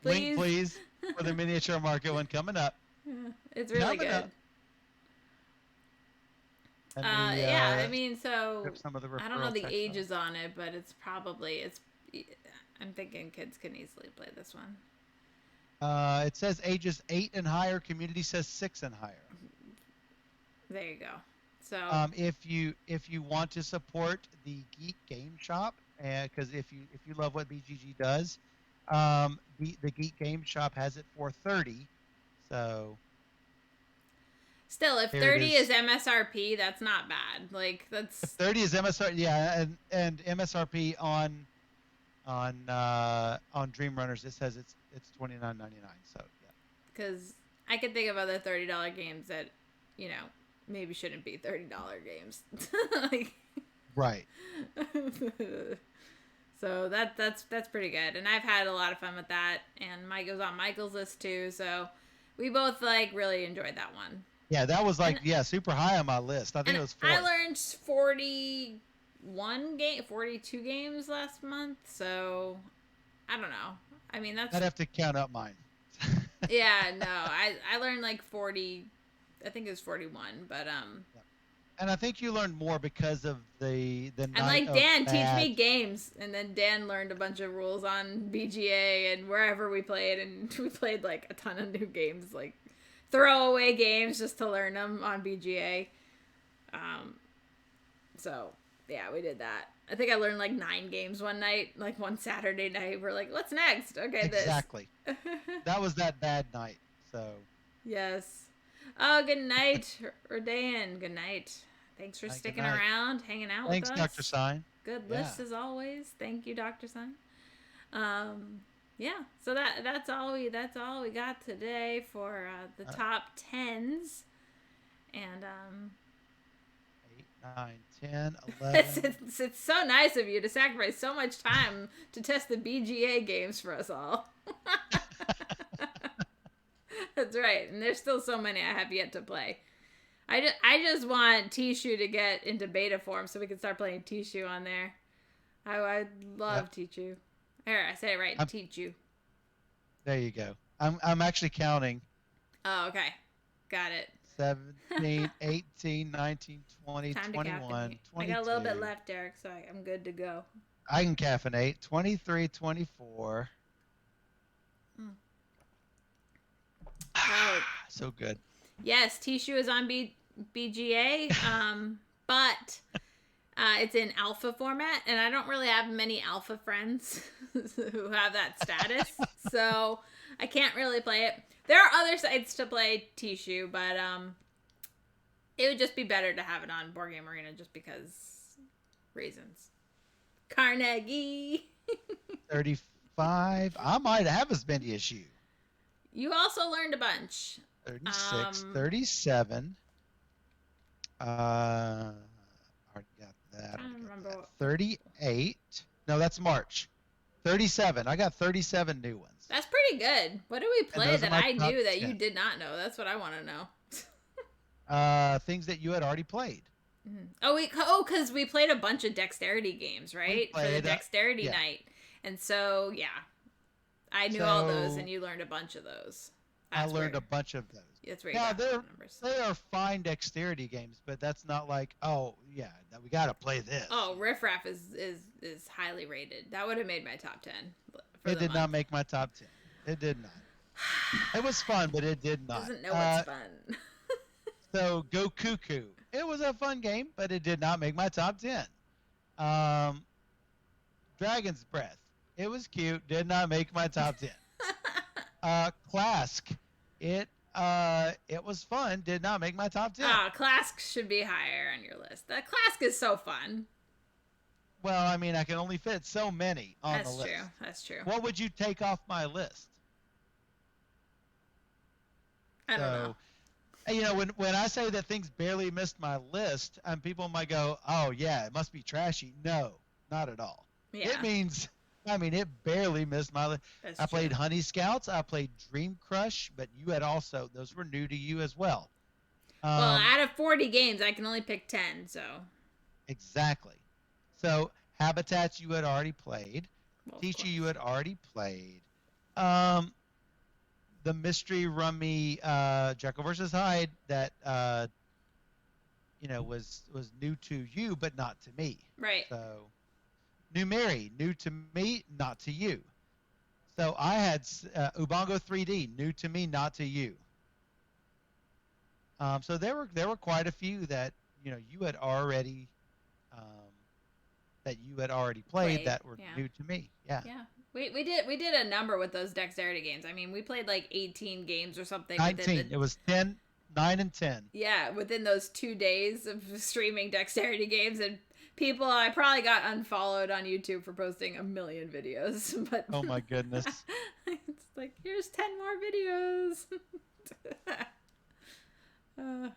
please. Link, please, for the Miniature Market one coming up. It's really Coming good. up. I mean, so some of the I don't know the referral ages on it, but I'm thinking kids can easily play this one. It says ages 8 and higher. Community says 6 and higher. There you go. So if you want to support the Geek Game Shop, because if you love what BGG does, the Geek Game Shop has it for 30. So still, if 30 is MSRP, that's not bad. Like that's if 30 is MSRP, yeah, and MSRP on Dream Runners, it says it's $29.99. So yeah. Because I can think of other $30 games that, maybe shouldn't be $30 games. Like, right. So that's pretty good, and I've had a lot of fun with that. And Mike was on Michael's list too, so we both really enjoyed that one. Yeah, that was super high on my list. I think it was 4. I learned 42 games last month, so I don't know. I mean, I'd have to count up mine. Yeah, no, I learned 40. I think it was 41, but And I think you learned more because of the I'm like, Dan, teach me games, and then Dan learned a bunch of rules on BGA and wherever we played, and we played a ton of new games, throwaway games just to learn them on BGA. So yeah, we did that. I think I learned 9 games one night, one Saturday night. We're like, what's next? Okay, exactly. That was that bad night. So yes. Oh, good night, Dan. Good night. Thanks for sticking around, hanging out with us. Thanks, Dr. Sign. Good list as always. Thank you, Dr. Sign. Yeah. So that's all we got today for the top 10s, and 8, 9, 10, 11. it's so nice of you to sacrifice so much time to test the BGA games for us all. That's right, and there's still so many I have yet to play. I just want Tishu to get into beta form so we can start playing Tishu on there. I love Tishu. Here, I said it right. Tishu. There you go. I'm actually counting. Oh, okay. Got it. 17, 18, 19, 20, Time 21, 22. I got a little bit left, Derek, so I'm good to go. I can caffeinate. 23, 24. So good. Yes, Tishu is on BGA, but it's in alpha format, and I don't really have many alpha friends who have that status, so I can't really play it. There are other sites to play Tishu, but it would just be better to have it on Board Game Arena just because reasons. Carnegie. 35. I might have as many as you. You also learned a bunch. 36, 37. Already got that. I don't remember. 38. No, that's March. 37. I got 37 new ones. That's pretty good. What did we play that I knew that 10. you did not know? That's what I want to know. Things that you had already played. Mm-hmm. Because we played a bunch of dexterity games, right? For the dexterity night. And so, yeah. I knew all those, and you learned a bunch of those. I learned a bunch of those. That's where you got the numbers. They are fine dexterity games, but that's not like, oh, yeah, we got to play this. Oh, Riff Raff is highly rated. That would have made my top 10. It did not make my top 10. It did not. It was fun, but it did not. Doesn't know what's fun. So, Go Cuckoo. It was a fun game, but it did not make my top 10. Um, Dragon's Breath. It was cute, did not make my top 10. Clask. It was fun, did not make my top 10. Clask should be higher on your list. The Clask is so fun. Well, I mean, I can only fit so many on the list. That's true. That's true. What would you take off my list? I don't know. You know, when I say that things barely missed my list, people might go, "Oh yeah, it must be trashy." No, not at all. Yeah. It means, I mean, it barely missed my list. I played Honey Scouts, I played Dream Crush, but you had also, those were new to you as well. Well, out of 40 games, I can only pick 10, so. Exactly. So Habitats you had already played. Well, Teacher you had already played. The Mystery Rummy Jekyll versus Hyde that you know was new to you but not to me. Right. So New Mary, new to me, not to you. So I had Ubongo 3D, new to me, not to you. So there were quite a few that you know you had already played that were new to me. Yeah. Yeah. We did a number with those dexterity games. I mean, we played like 18 games or something. 19. It was 10, 9 and 10. Yeah, within those 2 days of streaming dexterity games, and I probably got unfollowed on YouTube for posting a million videos. But oh my goodness. It's like, here's 10 more videos.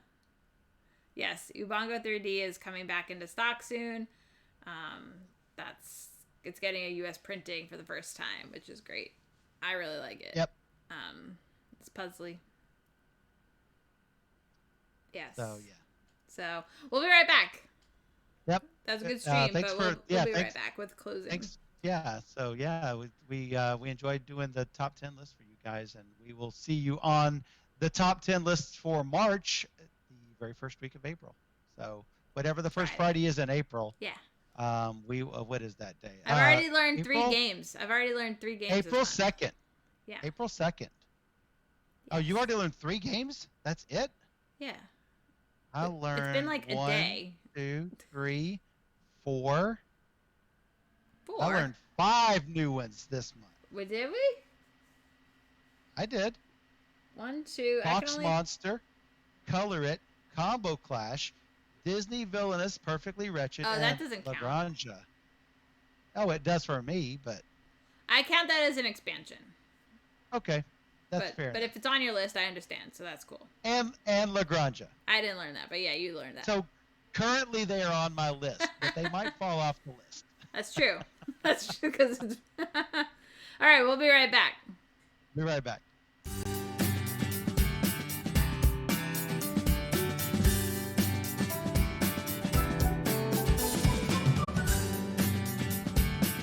Yes, Ubongo 3D is coming back into stock soon. It's getting a US printing for the first time, which is great. I really like it. Yep. It's puzzly. Yes. So yeah. So we'll be right back. Yep. That was a good stream, but we'll be right back with closing. Thanks. Yeah. So yeah, we enjoyed doing the top 10 list for you guys, and we will see you on the top 10 lists for March, the very first week of April. So whatever the first Friday is in April. Yeah. What is that day? I've already learned 3 games. April 2nd. Yeah. April 2nd. Yes. Oh, you already learned 3 games? That's it? Yeah. I learned it's been like a day. 2, 3, 4. 4. I learned 5 new ones this month. Did we? I did. 1, 2. Fox Monster, Color It, Combo Clash, Disney Villainous, Perfectly Wretched, and that doesn't Lagrange. Oh, it does for me, but I count that as an expansion. Okay, that's fair. But if it's on your list, I understand, so that's cool. And Lagrange. I didn't learn that, but yeah, you learned that. So currently they are on my list, but they might fall off the list. That's true. That's true. All right, we'll be right back. Be right back.